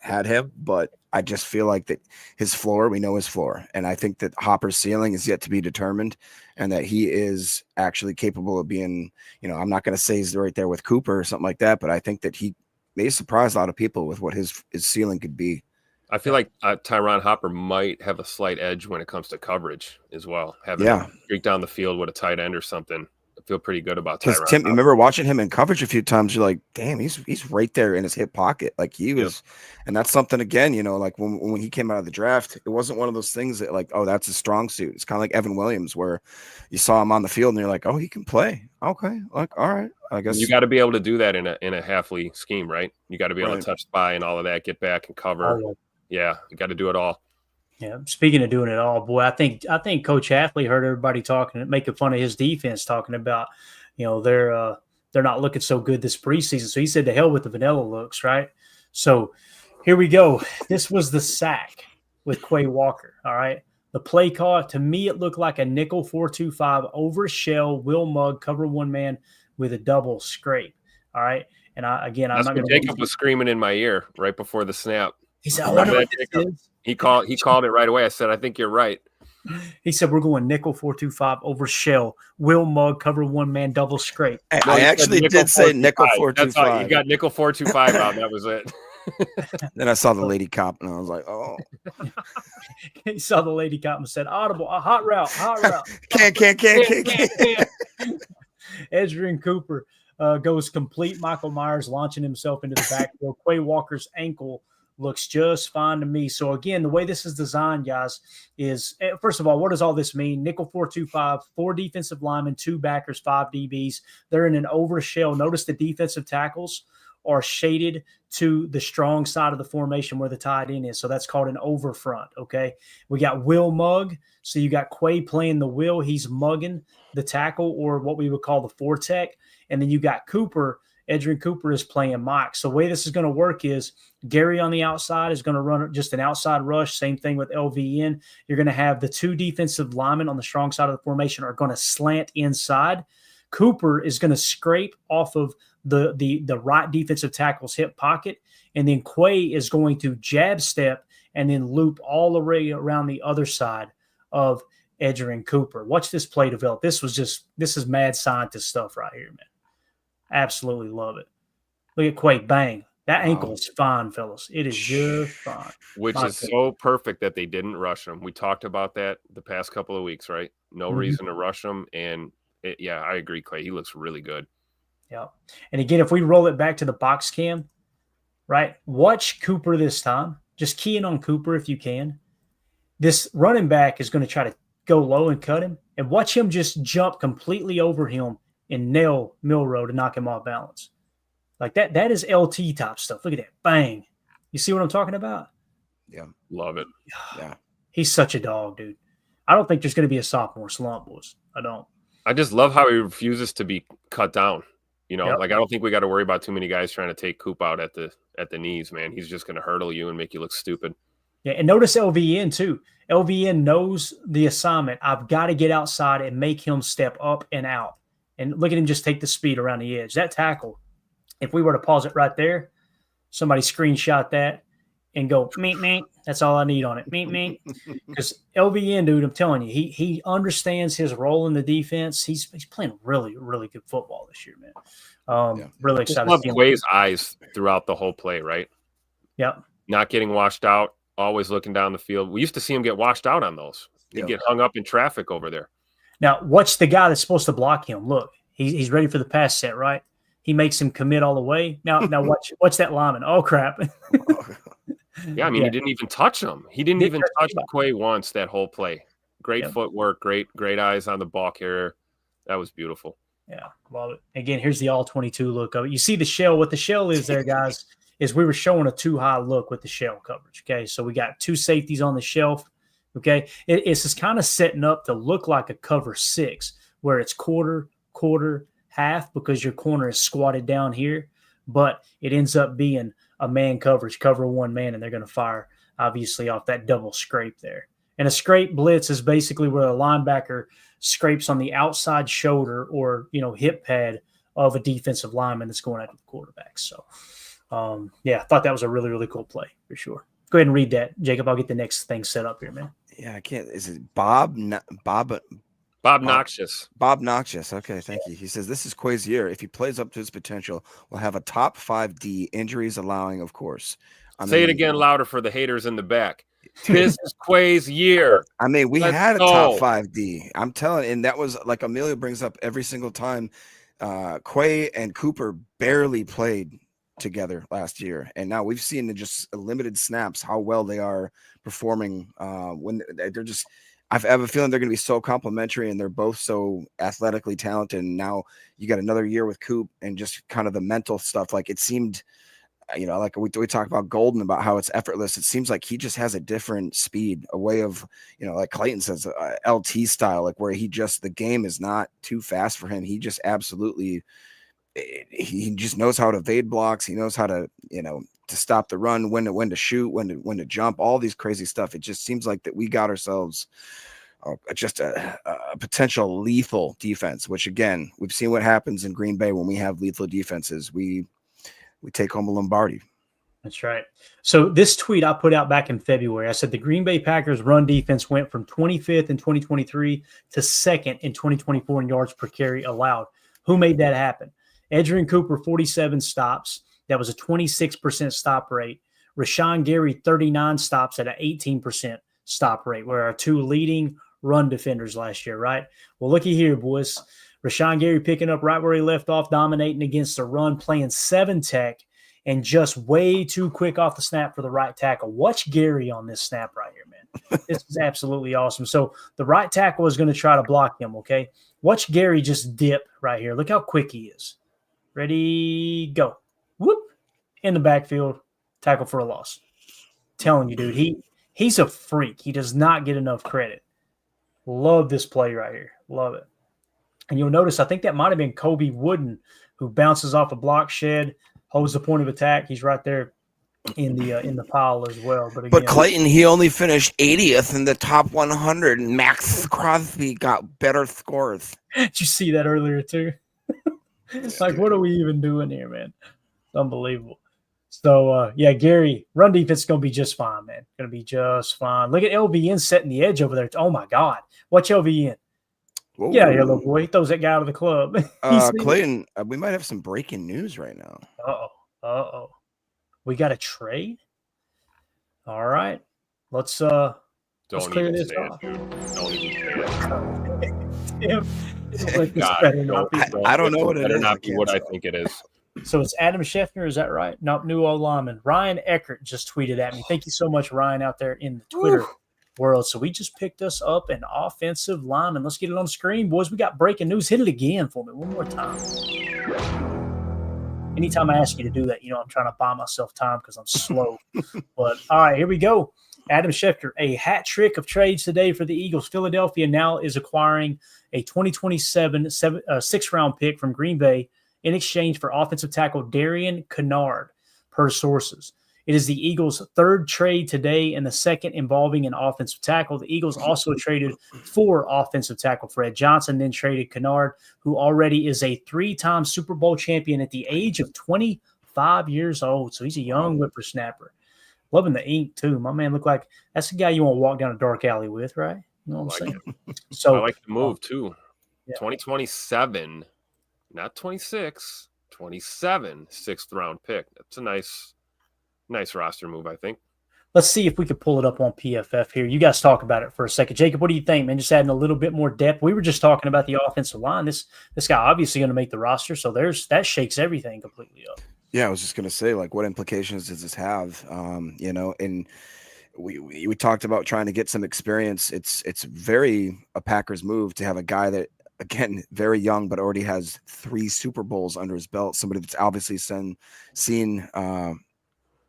had him, but I just feel like that his floor, we know his floor. And I think that Hopper's ceiling is yet to be determined and that he is actually capable of being, I'm not going to say he's right there with Cooper or something like that, but I think that he may surprise a lot of people with what his ceiling could be. I feel like Tyron Hopper might have a slight edge when it comes to coverage as well. Having a streak down the field with a tight end or something. I feel pretty good about Tyron. Because Tim, you remember watching him in coverage a few times, you're like, damn, he's right there in his hip pocket. Like he was, and that's something again, like when he came out of the draft, it wasn't one of those things that like, oh, that's a strong suit. It's kind of like Evan Williams, where you saw him on the field and you're like, oh, he can play. Okay, like all right, I guess you got to be able to do that in a Halfley scheme, right? You got to be able to touch spy and all of that, get back and cover. Yeah, you got to do it all. Yeah. Speaking of doing it all, boy, I think Coach Halfley heard everybody making fun of his defense, talking about, they're not looking so good this preseason. So he said, to hell with the vanilla looks, right? So here we go. This was the sack with Quay Walker. All right. The play call, to me, it looked like a nickel 4-2-5 over shell, Will Mug, cover one man with a double scrape. All right. And I'm not going to. Jacob was screaming in my ear right before the snap. He said, I wonder what this is. He called it right away. I said, I think you're right. He said, we're going nickel 4-2-5 over shell. Will Mug, cover one man, double scrape. I actually did say nickel 4-2-5. You got nickel 4-2-5 out. That was it. Then I saw the lady cop and I was like, oh. He saw the lady cop and said, audible, a hot route. Can't. Edgerrin Cooper goes complete Michael Myers, launching himself into the backfield. Quay Walker's ankle looks just fine to me. So, again, the way this is designed, guys, is, first of all, what does all this mean? Nickel 4-2-5, 4 defensive linemen, 2 backers, 5 DBs. They're in an over shell. Notice the defensive tackles are shaded to the strong side of the formation where the tight end is. So that's called an over front, okay? We got Will Mug. So you got Quay playing the Will. He's mugging the tackle, or what we would call the 4-tech. And then you got Cooper. Edgerrin Cooper is playing Mike. So the way this is going to work is Gary on the outside is going to run just an outside rush. Same thing with LVN. You're going to have the 2 defensive linemen on the strong side of the formation are going to slant inside. Cooper is going to scrape off of the right defensive tackle's hip pocket. And then Quay is going to jab step and then loop all the way around the other side of Edgerrin Cooper. Watch this play develop. This is mad scientist stuff right here, man. Absolutely love it. Look at Quay, bang. That ankle is fine, fellas. It is just fine. Which is so perfect that they didn't rush him. We talked about that the past couple of weeks, right? No reason to rush him. And, I agree, Clay. He looks really good. Yeah. And, again, if we roll it back to the box cam, right, watch Cooper this time. Just key in on Cooper if you can. This running back is going to try to go low and cut him. And watch him just jump completely over him and nail Milrow to knock him off balance. Like that is LT type stuff. Look at that. Bang. You see what I'm talking about? Yeah. Love it. Yeah. He's such a dog, dude. I don't think there's going to be a sophomore slump, boys. I don't. I just love how he refuses to be cut down. You know, Yep. like I don't think we got to worry about too many guys trying to take Coop out at the knees, man. He's just going to hurdle you and make you look stupid. Yeah, and notice LVN too. LVN knows the assignment. I've got to get outside and make him step up and out. And look at him just take the speed around the edge. That tackle, if we were to pause it right there, somebody screenshot that and go, meet, meet. That's all I need on it. Meet, meet. Because LVN, dude, I'm telling you, he understands his role in the defense. He's playing really, really good football this year, man. Really excited. Just love Quay's eyes throughout the whole play, right? Yep. Not getting washed out, always looking down the field. We used to see him get washed out on those. He'd get hung up in traffic over there. Now, watch the guy that's supposed to block him. Look, he's ready for the pass set, right? He makes him commit all the way. Now watch that lineman. Oh, crap. Yeah, I mean, he didn't even touch him. He didn't even touch Quay once that whole play. Great footwork, great eyes on the ball carrier. That was beautiful. Yeah, love it. Again, here's the all-22 look of it. You see the shell. What the shell is there, guys, is we were showing a too-high look with the shell coverage, okay? So we got two safeties on the shelf, okay? It's just kind of setting up to look like a cover 6 where it's quarter, half because your corner is squatted down here, but it ends up being a man coverage, cover one man, and they're going to fire, obviously, off that double scrape there. And a scrape blitz is basically where a linebacker scrapes on the outside shoulder or, hip pad of a defensive lineman that's going after the quarterback. So, I thought that was a really, really cool play for sure. Go ahead and read that, Jacob. I'll get the next thing set up here, man. Yeah, I can't. Is it Bob Noxious. Bob Noxious. Okay, thank you. He says, this is Quay's year. If he plays up to his potential, we'll have a top 5 D, injuries allowing, of course. Say it again louder for the haters in the back. This is Quay's year. I mean, we Let's had a go. top 5 D. I'm telling, and that was like Amelia brings up every single time. Quay and Cooper barely played together last year, and now we've seen in just limited snaps how well they are performing when they're just. I have a feeling they're going to be so complimentary, and they're both so athletically talented. And now you got another year with Coop and just kind of the mental stuff. Like it seemed, like we talked about Golden, about how it's effortless. It seems like he just has a different speed, a way of, like Clayton says, LT style, like where the game is not too fast for him. He just absolutely, he just knows how to evade blocks. He knows how to, to stop the run, when to shoot, when to jump, all these crazy stuff. It just seems like that we got ourselves just a potential lethal defense, which again, we've seen what happens in Green Bay when we have lethal defenses. We take home a Lombardi. That's right. So this tweet I put out back in February, I said the Green Bay Packers run defense went from 25th in 2023 to 2nd in 2024 in yards per carry allowed. Who made that happen? Edgerrin Cooper, 47 stops. That was a 26% stop rate. Rashawn Gary, 39 stops at an 18% stop rate, were our two leading run defenders last year, right? Well, looky here, boys. Rashawn Gary picking up right where he left off, dominating against the run, playing 7-tech, and just way too quick off the snap for the right tackle. Watch Gary on this snap right here, man. This is absolutely awesome. So the right tackle is going to try to block him, okay? Watch Gary just dip right here. Look how quick he is. Ready, go. Whoop, in the backfield, tackle for a loss. Telling you, dude, he's a freak. He does not get enough credit. Love this play right here. Love it. And you'll notice, I think that might have been Kobe Wooden, who bounces off a block shed, holds the point of attack. He's right there in the pile as well. But, again, but Clayton, he only finished 80th in the top 100, and Max Crosby got better scores. Did you see that earlier too? Like, what are we even doing here, man? Unbelievable. So, Gary, run defense is going to be just fine, man. Going to be just fine. Look at LVN setting the edge over there. Oh, my God. Watch LVN. Whoa. Get out of here, little boy. He throws that guy out of the club. Clayton, we might have some breaking news right now. Uh-oh. We got a trade? All right. Let's clear this off. Don't even say it. I don't know what it is. Better not be what I think it is. So it's Adam Scheffner, is that right? Nope, new old lineman. Ryan Eckert just tweeted at me. Thank you so much, Ryan, out there in the Twitter world. So we just picked us up an offensive lineman. Let's get it on the screen, boys. We got breaking news. Hit it again for me one more time. Anytime I ask you to do that, I'm trying to buy myself time because I'm slow. But all right, here we go. Adam Schefter, a hat trick of trades today for the Eagles. Philadelphia now is acquiring a 2027 sixth-round pick from Green Bay in exchange for offensive tackle Darian Kennard, per sources. It is the Eagles' third trade today and the second involving an offensive tackle. The Eagles also traded for offensive tackle Fred Johnson, then traded Kennard, who already is a 3-time Super Bowl champion at the age of 25 years old. So he's a young whippersnapper. Loving the ink, too. My man looked like that's the guy you want to walk down a dark alley with, right? You know what I'm saying? So I like the move, too. Yeah. 2027, not 26, 27, sixth-round pick. That's a nice roster move, I think. Let's see if we could pull it up on PFF here. You guys talk about it for a second. Jacob, what do you think, man? Just adding a little bit more depth. We were just talking about the offensive line. This guy obviously going to make the roster, so that shakes everything completely up. Yeah, I was just going to say, like, what implications does this have? And we talked about trying to get some experience. It's very a Packers move to have a guy that, again, very young, but already has 3 Super Bowls under his belt. Somebody that's obviously seen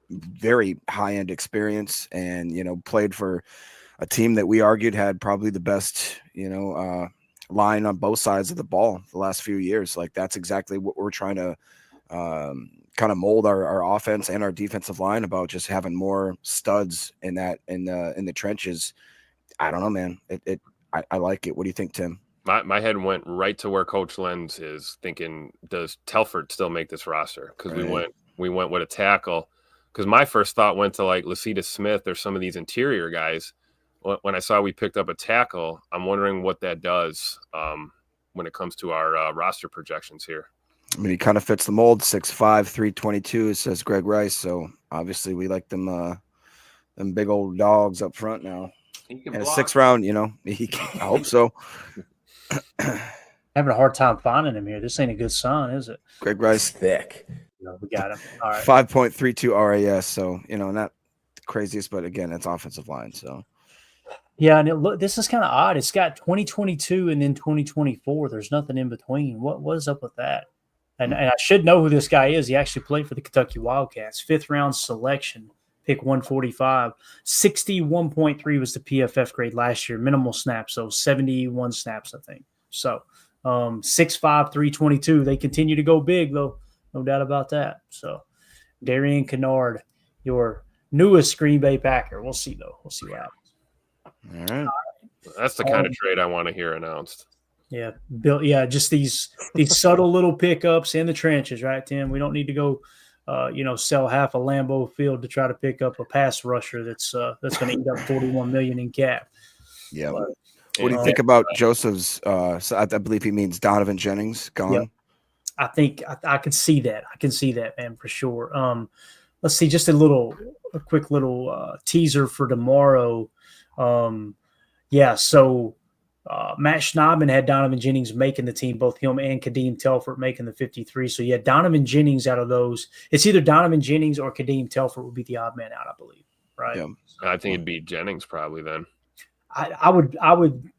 very high-end experience and, played for a team that we argued had probably the best, line on both sides of the ball the last few years. Like, that's exactly what we're trying to kind of mold our offense and our defensive line about, just having more studs in the trenches. I don't know, man. I like it. What do you think, Tim? My head went right to where Coach Lenz is thinking, does Telford still make this roster? Because we went with a tackle. Because my first thought went to like Lasita Smith or some of these interior guys. When I saw we picked up a tackle, I'm wondering what that does when it comes to our roster projections here. I mean, he kind of fits the mold, 6'5", 322, says Greg Rice. So obviously we like them big old dogs up front now. And a 6th round, I hope so. Having a hard time finding him here. This ain't a good sign, is it? Greg Rice, thick. We got him. All right. 5.32 RAS. So, not the craziest, but again, it's offensive line. So, yeah. And this is kind of odd. It's got 2022 and then 2024. There's nothing in between. What is up with that? And I should know who this guy is. He actually played for the Kentucky Wildcats. 5th round selection, pick 145. 61.3 was the PFF grade last year. Minimal snaps, so 71 snaps, I think. So 6'5", 322. They continue to go big, though. No doubt about that. So Darian Kennard, your newest Green Bay Packer. We'll see, though. We'll see what happens. all right. That's the kind of trade I want to hear announced. Yeah, Bill. Yeah, just these subtle little pickups in the trenches, right, Tim? We don't need to go, sell half a Lambeau Field to try to pick up a pass rusher that's going to eat up $41 million in cap. Yeah. But, what do you think about Joseph's? I believe he means Donovan Jennings gone. Yep. I think I can see that. I can see that, man, for sure. Let's see, just a quick little teaser for tomorrow. So. Matt Schneidman had Donovan Jennings making the team, both him and Kadeem Telford making the 53. So, yeah, Donovan Jennings out of those. It's either Donovan Jennings or Kadeem Telford would be the odd man out, I believe. Right? Yeah. I think it'd be Jennings probably then. I would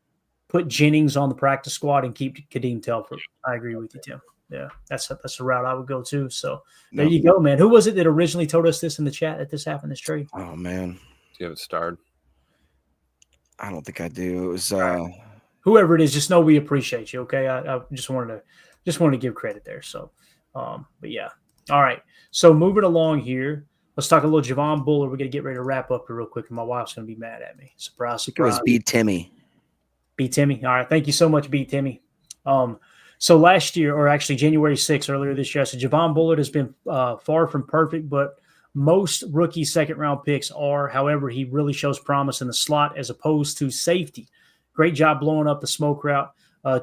put Jennings on the practice squad and keep Kadeem Telford. I agree with you, Tim. Yeah, that's the route I would go to. So, there you go, man. Who was it that originally told us this in the chat that this happened, this trade? Oh, man. Do you have it starred? I don't think I do. It was whoever it is, just know we appreciate you. Okay. I just wanted to give credit there. So, but yeah. All right. So moving along here, let's talk a little Javon Bullard. We're going to get ready to wrap up here real quick. And my wife's going to be mad at me. Surprise, surprise. It was B. Timmy. B. Timmy. All right. Thank you so much, B. Timmy. So last year, or actually January 6th, earlier this year, so Javon Bullard has been far from perfect, but most rookie second-round picks are. However, he really shows promise in the slot as opposed to safety. Great job blowing up the smoke route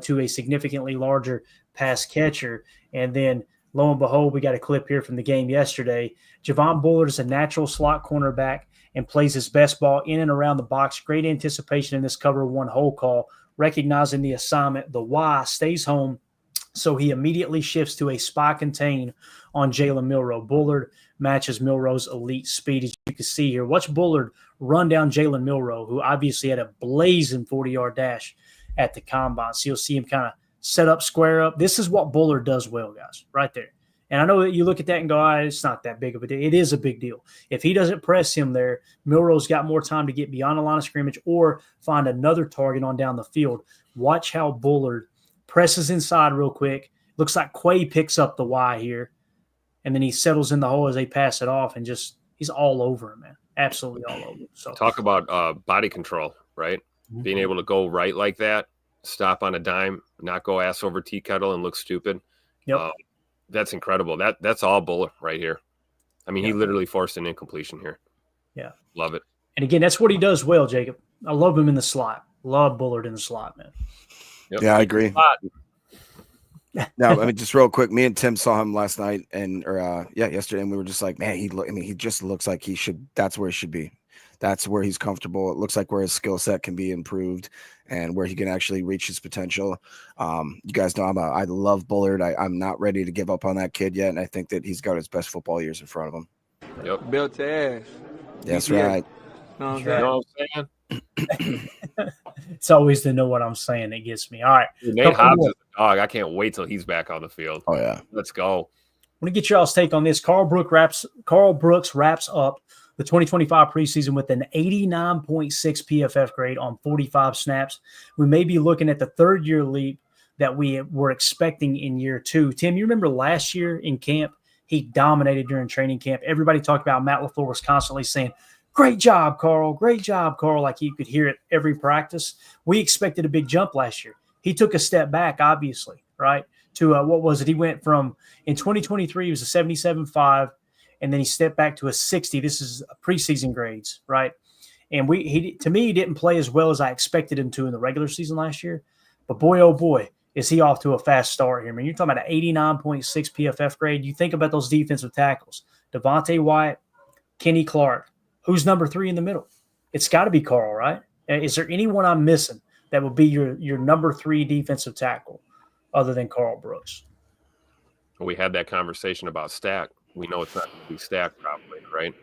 to a significantly larger pass catcher. And then, lo and behold, we got a clip here from the game yesterday. Javon Bullard is a natural slot cornerback and plays his best ball in and around the box. Great anticipation in this cover one hole call. Recognizing the assignment, the Y stays home, so he immediately shifts to a spy contain on Jalen Milroe. Bullard matches Milroe's elite speed, as you can see here. Watch Bullard run down Jalen Milroe, who obviously had a blazing 40-yard dash at the combine. So you'll see him kind of set up, square up. This is what Bullard does well, guys, right there. And I know that you look at that and go, it's not that big of a deal. It is a big deal. If he doesn't press him there, Milroe's got more time to get beyond the line of scrimmage or find another target on down the field. Watch how Bullard presses inside real quick. Looks like Quay picks up the Y here, and then he settles in the hole as they pass it off, and just he's all over him, man. Absolutely all over. So talk about body control, right? Mm-hmm. Being able to go right like that, stop on a dime, not go ass over tea kettle and look stupid. Yep. That's incredible. That's all Bullard right here. I mean, he literally forced an incompletion here. Yeah. Love it. And again, that's what he does well, Jacob. I love him in the slot. Love Bullard in the slot, man. Yep. Yeah, I agree. No, I mean, just real quick, me and Tim saw him last night yesterday, and we were just like, man, he just looks like he should. That's where he should be. That's where he's comfortable. It looks like where his skill set can be improved and where he can actually reach his potential. You guys know I love Bullard. I'm not ready to give up on that kid yet, and I think that he's got his best football years in front of him. Yep. Built to ass. That's right. Know what I'm saying? It's always the know what I'm saying that gets me. All right. Nate Hobbs is a dog. I can't wait till he's back on the field. Oh, yeah. Let's go. I want to get y'all's take on this. Carl Brooks wraps up the 2025 preseason with an 89.6 PFF grade on 45 snaps. We may be looking at the third-year leap that we were expecting in year two. Tim, you remember last year in camp, he dominated during training camp. Everybody talked about Matt LaFleur was constantly saying, great job, Carl. Great job, Carl. Like you could hear it every practice. We expected a big jump last year. He took a step back, obviously, right? To what was it? He went from in 2023, he was a 77.5, and then he stepped back to a 60. This is preseason grades, right? And to me, he didn't play as well as I expected him to in the regular season last year. But boy, oh boy, is he off to a fast start here. I mean, you're talking about an 89.6 PFF grade. You think about those defensive tackles: Devontae Wyatt, Kenny Clark. Who's number 3 in the middle? It's got to be Carl, right? Is there anyone I'm missing that would be your number 3 defensive tackle other than Carl Brooks? We had that conversation about Stack. We know it's not going to be Stack probably, right?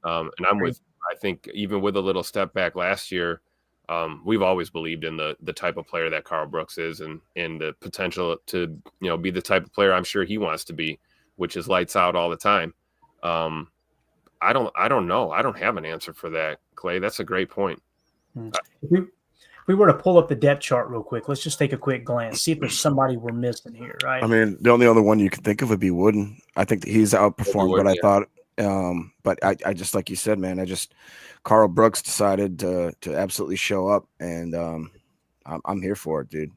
And I think even with a little step back last year, we've always believed in the type of player that Carl Brooks is and the potential to, be the type of player I'm sure he wants to be, which is lights out all the time. I don't know. I don't have an answer for that, Clay. That's a great point. If we were to pull up the depth chart real quick, let's just take a quick glance, see if there's somebody we're missing here, right? I mean, the only other one you could think of would be Wooden. I think that he's outperformed what I thought. But I just, like you said, man, Carl Brooks decided to absolutely show up, and I'm here for it, dude.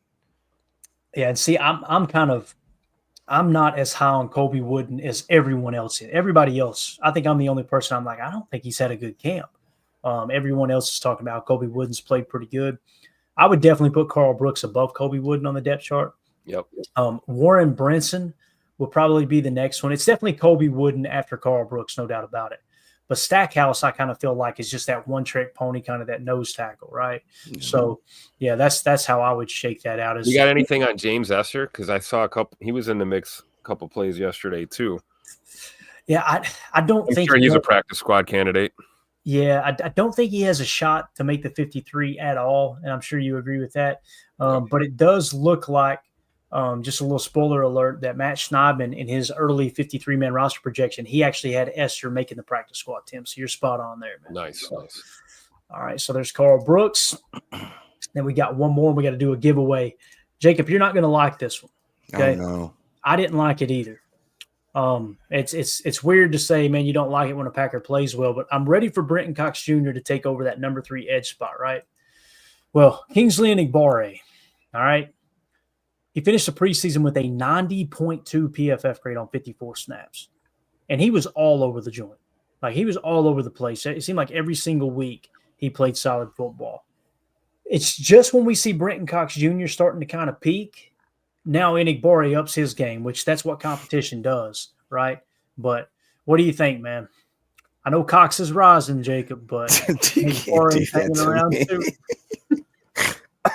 Yeah, and see, I'm not as high on Kobe Wooden as everyone else is. Everybody else, I think I'm the only person I'm like, I don't think he's had a good camp. Everyone else is talking about Kobe Wooden's played pretty good. I would definitely put Carl Brooks above Kobe Wooden on the depth chart. Yep. Warren Brinson will probably be the next one. It's definitely Kobe Wooden after Carl Brooks, no doubt about it. But Stackhouse, I kind of feel like is just that one-trick pony, kind of that nose tackle, right? Mm-hmm. So, yeah, that's how I would shake that out. You got anything on James Esser? Because I saw he was in the mix a couple plays yesterday too. Yeah, I don't think sure he's a practice squad candidate. Yeah, I don't think he has a shot to make the 53 at all, and I'm sure you agree with that. But it does look like, just a little spoiler alert, that Matt Schneidman in his early 53-man roster projection, he actually had Esther making the practice squad, Tim. So you're spot on there, man. Nice. All right, so there's Carl Brooks. Then we got one more. We got to do a giveaway. Jacob, you're not going to like this one. Okay? Oh, no. I didn't like it either. It's weird to say, man, you don't like it when a Packer plays well, but I'm ready for Brenton Cox Jr. to take over that number 3 edge spot, right? Well, Kingsley Enagbare, all right? He finished the preseason with a 90.2 PFF grade on 54 snaps. And he was all over the joint. Like, he was all over the place. It seemed like every single week he played solid football. It's just when we see Brenton Cox Jr. starting to kind of peak, now Enagbare ups his game, which that's what competition does, right? But what do you think, man? I know Cox is rising, Jacob, but Enagbare hanging around too.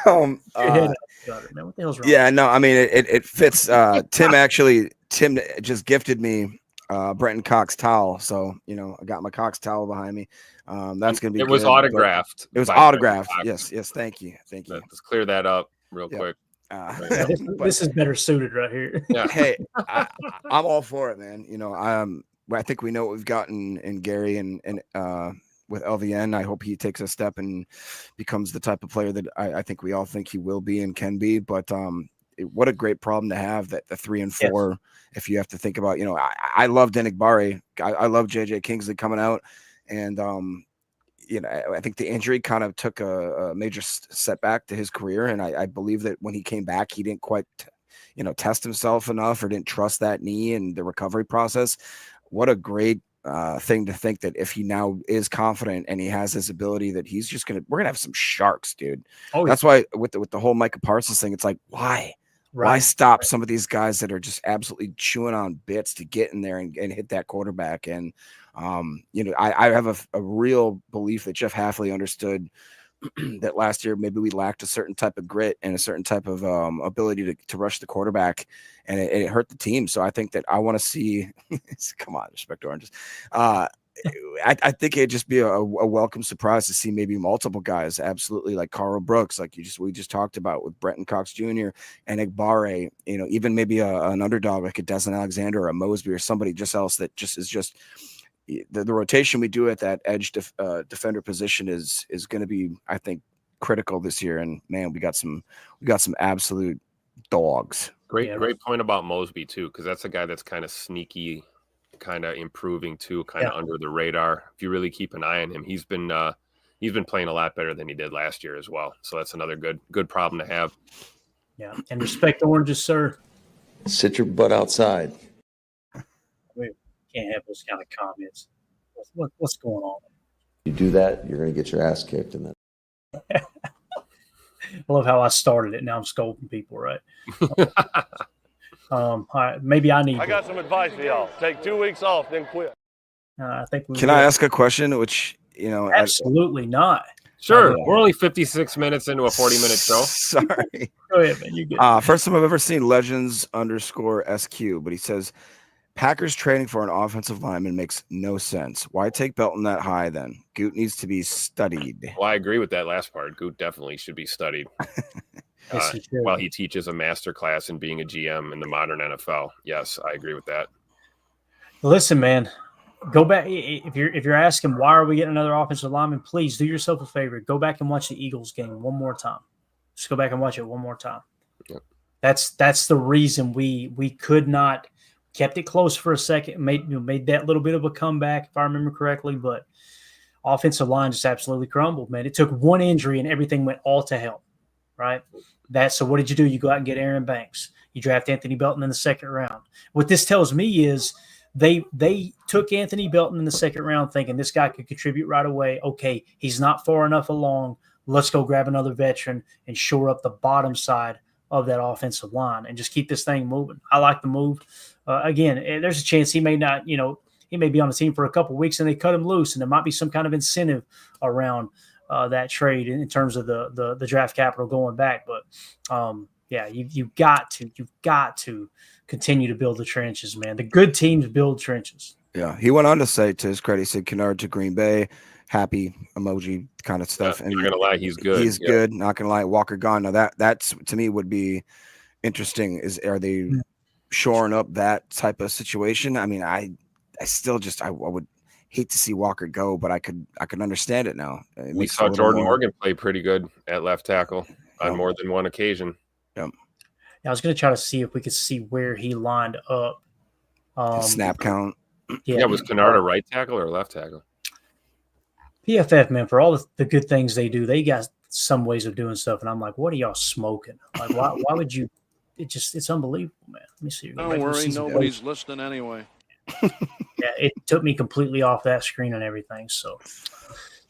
Man, what the hell's wrong? Yeah, no, I mean it fits. Tim just gifted me Brenton Cox towel, so I got my Cox towel behind me. That's gonna be. Was autographed. It was autographed. Yes, thank you. Let's clear that up real quick. Yeah, this is better suited right here. Yeah. Hey, I'm all for it, man. You know, I think we know what we've gotten in Gary and with LVN. I hope he takes a step and becomes the type of player that I think we all think he will be and can be. But what a great problem to have, that the 3 and 4. Yes. If you have to think about, you know, I love Denigbare. I love JJ Kingsley coming out, and you know, I think the injury kind of took a major setback to his career, and I believe that when he came back, he didn't quite, you know, test himself enough or didn't trust that knee and the recovery process. What a great thing to think that if he now is confident and he has his ability, that he's just we're gonna have some sharks, dude. Oh, that's why with the whole Micah Parsons thing, it's like, why stop some of these guys that are just absolutely chewing on bits to get in there and hit that quarterback? And you know, I have a real belief that Jeff Hafley understood that last year maybe we lacked a certain type of grit and a certain type of ability to rush the quarterback, and it hurt the team. So I think that I want to see come on, respect oranges. I think it'd just be a welcome surprise to see maybe multiple guys, absolutely, like Carl Brooks, like we just talked about with Brenton Cox Jr. and Igbare, you know, even maybe an underdog like a Desmond Alexander or a Mosby or somebody just else that just is just the rotation we do at that edge defender position is going to be, I think, critical this year. And man, we got some absolute dogs. Great point about Mosby too, because that's a guy that's kind of sneaky, kind of improving too, kind of under the radar. If you really keep an eye on him, he's been playing a lot better than he did last year as well. So that's another good problem to have. Yeah, and respect the oranges, sir. Sit your butt outside. We can't have those kind of comments. What's going on? You do that, you're going to get your ass kicked. And then I love how I started it. Now I'm scolding people, right? Maybe I got some advice for y'all. Take 2 weeks off, then quit. I think. Can I ask a question? Which, you know, absolutely not. Sure. We're only 56 minutes into a 40-minute show. Sorry. Go ahead, man. You good? First time I've ever seen Legends_SQ, but he says Packers trading for an offensive lineman makes no sense. Why take Belton that high then? Goot needs to be studied. Well, I agree with that last part. Goot definitely should be studied. While he teaches a master class in being a GM in the modern NFL. Yes, I agree with that. Listen, man, go back. If you're asking why are we getting another offensive lineman, please do yourself a favor. Go back and watch the Eagles game one more time. Just go back and watch it one more time. Yep. That's the reason we could not. Kept it close for a second, made that little bit of a comeback, if I remember correctly, but offensive line just absolutely crumbled, man. It took one injury and everything went all to hell, right? So what did you do? You go out and get Aaron Banks. You draft Anthony Belton in the second round. What this tells me is they took Anthony Belton in the second round thinking this guy could contribute right away. Okay, he's not far enough along. Let's go grab another veteran and shore up the bottom side of that offensive line and just keep this thing moving. I like the move. Again, there's a chance he may not, you know, he may be on the team for a couple of weeks and they cut him loose, and there might be some kind of incentive around that trade in terms of the draft capital going back. But yeah, you've got to continue to build the trenches, man. The good teams build trenches. Yeah, he went on to say, to his credit, he said Kennard to Green Bay, happy emoji kind of stuff. Yeah, and not gonna lie, he's good. He's good. Not gonna lie, Walker gone. Now that's to me would be interesting. Are they shoring up that type of situation? I mean, I still just I would hate to see Walker go, but I could understand it now. We saw Jordan Morgan play pretty good at left tackle on more than one occasion. Yeah. I was going to try to see if we could see where he lined up. Snap count. Yeah, was Kennard a right tackle or a left tackle? PFF, man, for all the good things they do, they got some ways of doing stuff, and I'm like, what are y'all smoking? Like, why would you? It's unbelievable, man. Let me see. Don't worry, nobody's listening anyway. Yeah, it took me completely off that screen and everything. So,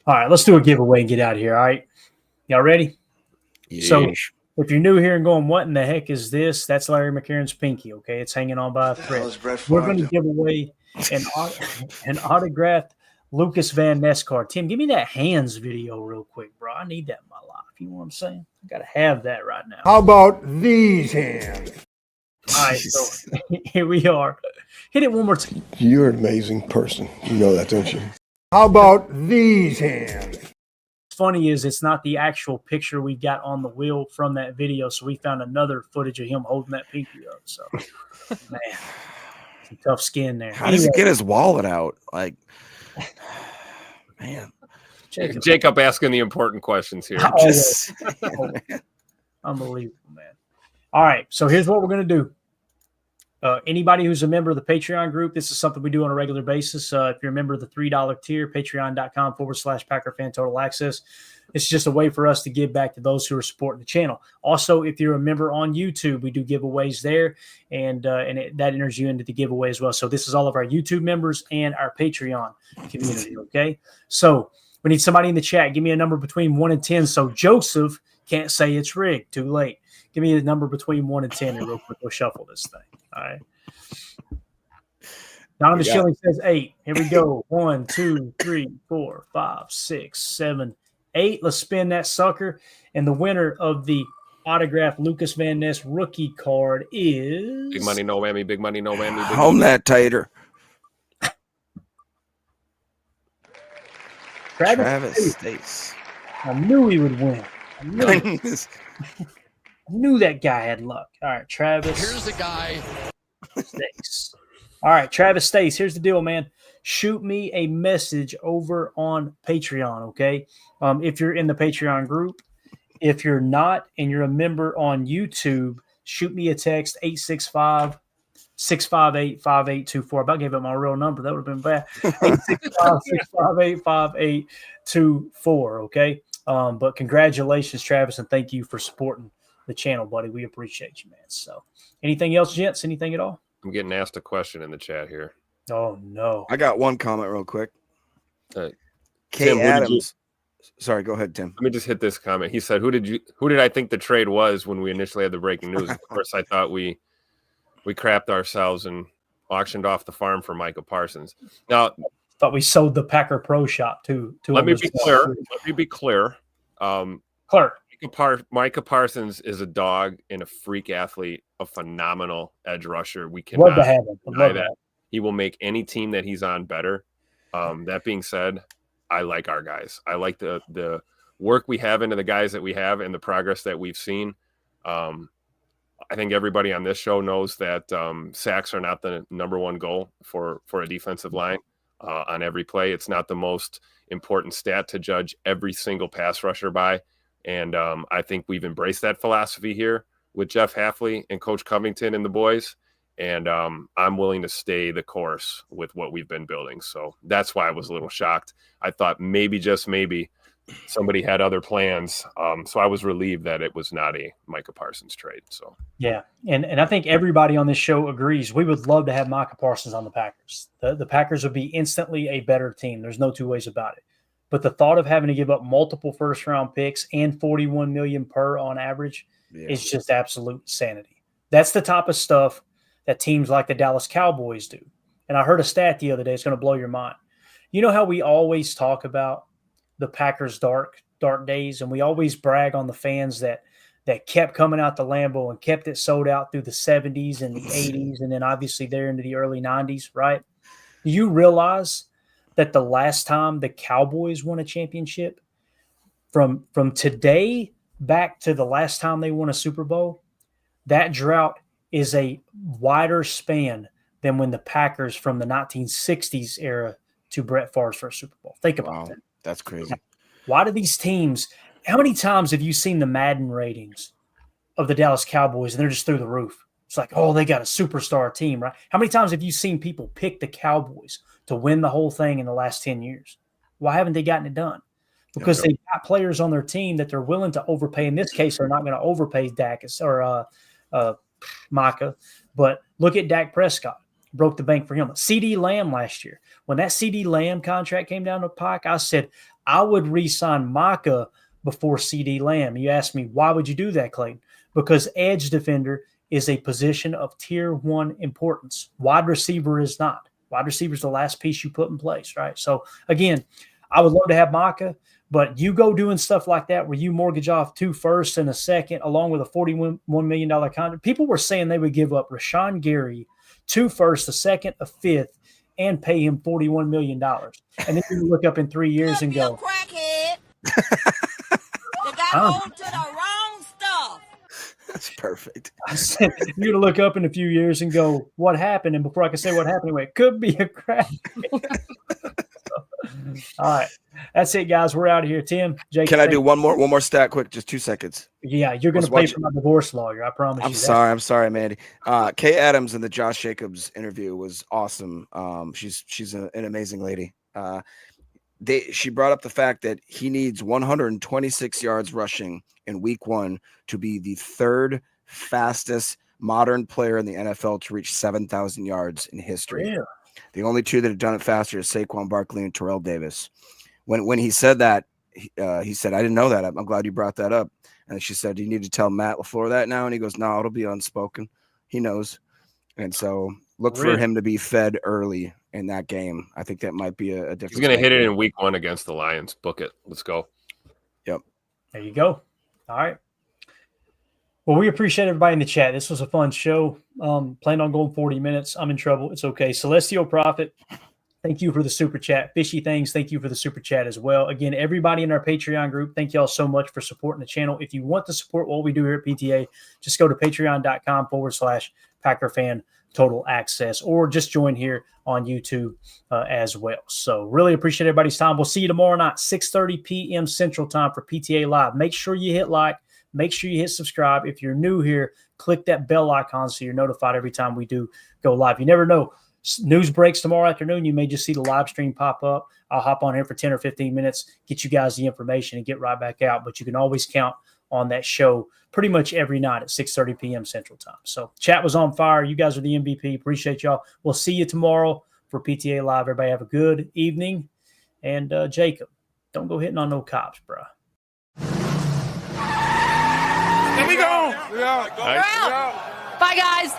all right, let's do a giveaway and get out of here. All right, y'all ready? Yeesh. So, if you're new here and going, what in the heck is this? That's Larry McCarron's pinky. Okay, it's hanging on by a thread. We're going to give away an autographed Lucas Van Ness card. Tim, give me that hands video real quick, bro. I need that in my life. You know what I'm saying? I got to have that right now. How about these hands? All right, so here we are. Hit it one more time. You're an amazing person. You know that, don't you? How about these hands? funny is it's not the actual picture we got on the wheel from that video. So we found another footage of him holding that pinky up. So, man, some tough skin there. How does he get his wallet out? Like, man. Jacob asking the important questions here. Unbelievable, man. All right, so here's what we're going to do. Anybody who's a member of the Patreon group, this is something we do on a regular basis. If you're a member of the $3 tier, patreon.com/PackerFan Total Access. It's just a way for us to give back to those who are supporting the channel. Also, if you're a member on YouTube, we do giveaways there, and that enters you into the giveaway as well. So this is all of our YouTube members and our Patreon community, okay? So we need somebody in the chat. Give me a number between 1 and 10 so Joseph can't say it's rigged. Too late. Give me a number between 1 and 10, and real quick we'll shuffle this thing. All right. Donovan Schilling says 8. Here we go. 1, 2, 3, 4, 5, 6, 7, 8. Let's spin that sucker. And the winner of the autographed Lucas Van Ness rookie card is Big money, no whammy. Big money, no whammy. Home that tater. Travis Stace. I knew he would win. I knew that guy had luck. All right, Travis. Here's the guy. Stace. All right, Travis Stace. Here's the deal, man. Shoot me a message over on Patreon, okay? If you're in the Patreon group. If you're not and you're a member on YouTube, shoot me a text, 865-658-5824. About gave up my real number. That would have been bad. 865-658-5824, okay? But congratulations, Travis, and thank you for supporting the channel, buddy. We appreciate you, man. So anything else, gents? Anything at all? I'm getting asked a question in the chat here. Oh, no. I got one comment real quick. Tim, Kay Adams. Sorry, go ahead, Tim. Let me just hit this comment. He said, who did I think the trade was when we initially had the breaking news? Of course, I thought we crapped ourselves and auctioned off the farm for Micah Parsons. Now, thought we sold the Packer Pro Shop to let me be clear. Micah Parsons is a dog and a freak athlete, a phenomenal edge rusher. We cannot deny that. He will make any team that he's on better. That being said, I like our guys. I like the work we have into the guys that we have and the progress that we've seen. I think everybody on this show knows that sacks are not the number one goal for a defensive line on every play. It's not the most important stat to judge every single pass rusher by. And I think we've embraced that philosophy here with Jeff Hafley and Coach Covington and the boys. And I'm willing to stay the course with what we've been building. So that's why I was a little shocked. I thought maybe, just maybe, somebody had other plans. So I was relieved that it was not a Micah Parsons trade. So yeah, and I think everybody on this show agrees. We would love to have Micah Parsons on the Packers. The Packers would be instantly a better team. There's no two ways about it. But the thought of having to give up multiple first-round picks and $41 million per on average is just absolute insanity. That's the type of stuff that teams like the Dallas Cowboys do. And I heard a stat the other day. It's going to blow your mind. You know how we always talk about the Packers' dark days, and we always brag on the fans that kept coming out to Lambeau and kept it sold out through the 70s and the 80s, and then obviously there into the early 90s, right? Do you realize that the last time the Cowboys won a championship, from today back to the last time they won a Super Bowl, that drought is a wider span than when the Packers from the 1960s era to Brett Favre's first Super Bowl. Think about that. That's crazy. Why do these teams – how many times have you seen the Madden ratings of the Dallas Cowboys and they're just through the roof? It's like, oh, they got a superstar team, right? How many times have you seen people pick the Cowboys to win the whole thing in the last 10 years? Why haven't they gotten it done? Because they've got players on their team that they're willing to overpay. In this case, they're not going to overpay Dak or Micah. But look at Dak Prescott. Broke the bank for him. CD Lamb last year. When that CD Lamb contract came down the pike, I said I would re-sign Micah before CD Lamb. You asked me, why would you do that, Clayton? Because edge defender is a position of tier 1 importance. Wide receiver is not. Wide receiver is the last piece you put in place, right? So, again, I would love to have Micah, but you go doing stuff like that where you mortgage off 2 firsts and a second along with a $41 million contract. People were saying they would give up Rashawn Gary, 2 firsts, a second, a fifth, and pay him $41 million. And then you look up in 3 years and go, You got hold to the wrong stuff. That's perfect. You're gonna look up in a few years and go, "What happened?" And before I can say what happened, anyway, it could be a crack. All right, that's it, guys. We're out of here. Tim, Jake, can I do one more stat quick? Just 2 seconds. Yeah, you're gonna pay for my divorce lawyer. I promise. I'm sorry, Mandy. Kay Adams in the Josh Jacobs interview was awesome. She's an amazing lady. She brought up the fact that he needs 126 yards rushing in week 1 to be the 3rd fastest modern player in the NFL to reach 7,000 yards in history. Yeah. The only 2 that have done it faster is Saquon Barkley and Terrell Davis. When he said that, he said, "I didn't know that. I'm glad you brought that up." And she said, "Do you need to tell Matt LaFleur that now?" And he goes, "No, it'll be unspoken." He knows. And so look for him to be fed early in that game. I think that might be a difference. He's going to hit it in week 1 against the Lions. Book it. Let's go. Yep. There you go. All right. Well, we appreciate everybody in the chat. This was a fun show. Planned on going 40 minutes. I'm in trouble. It's okay. Celestial Prophet, thank you for the super chat. Fishy Things, thank you for the super chat as well. Again, everybody in our Patreon group, thank y'all so much for supporting the channel. If you want to support what we do here at PTA, just go to patreon.com/PackerFan Total Access, or just join here on YouTube as well. So really appreciate everybody's time. We'll see you tomorrow night, 6:30 p.m. Central Time for PTA Live. Make sure you hit like. Make sure you hit subscribe. If you're new here, click that bell icon so you're notified every time we do go live. You never know. News breaks tomorrow afternoon. You may just see the live stream pop up. I'll hop on here for 10 or 15 minutes, get you guys the information, and get right back out. But you can always count on that show pretty much every night at 6:30 p.m. Central Time. So chat was on fire. You guys are the MVP. Appreciate y'all. We'll see you tomorrow for PTA Live. Everybody have a good evening. And Jacob, don't go hitting on no cops, bro. Here we go. We're out. Bye, guys.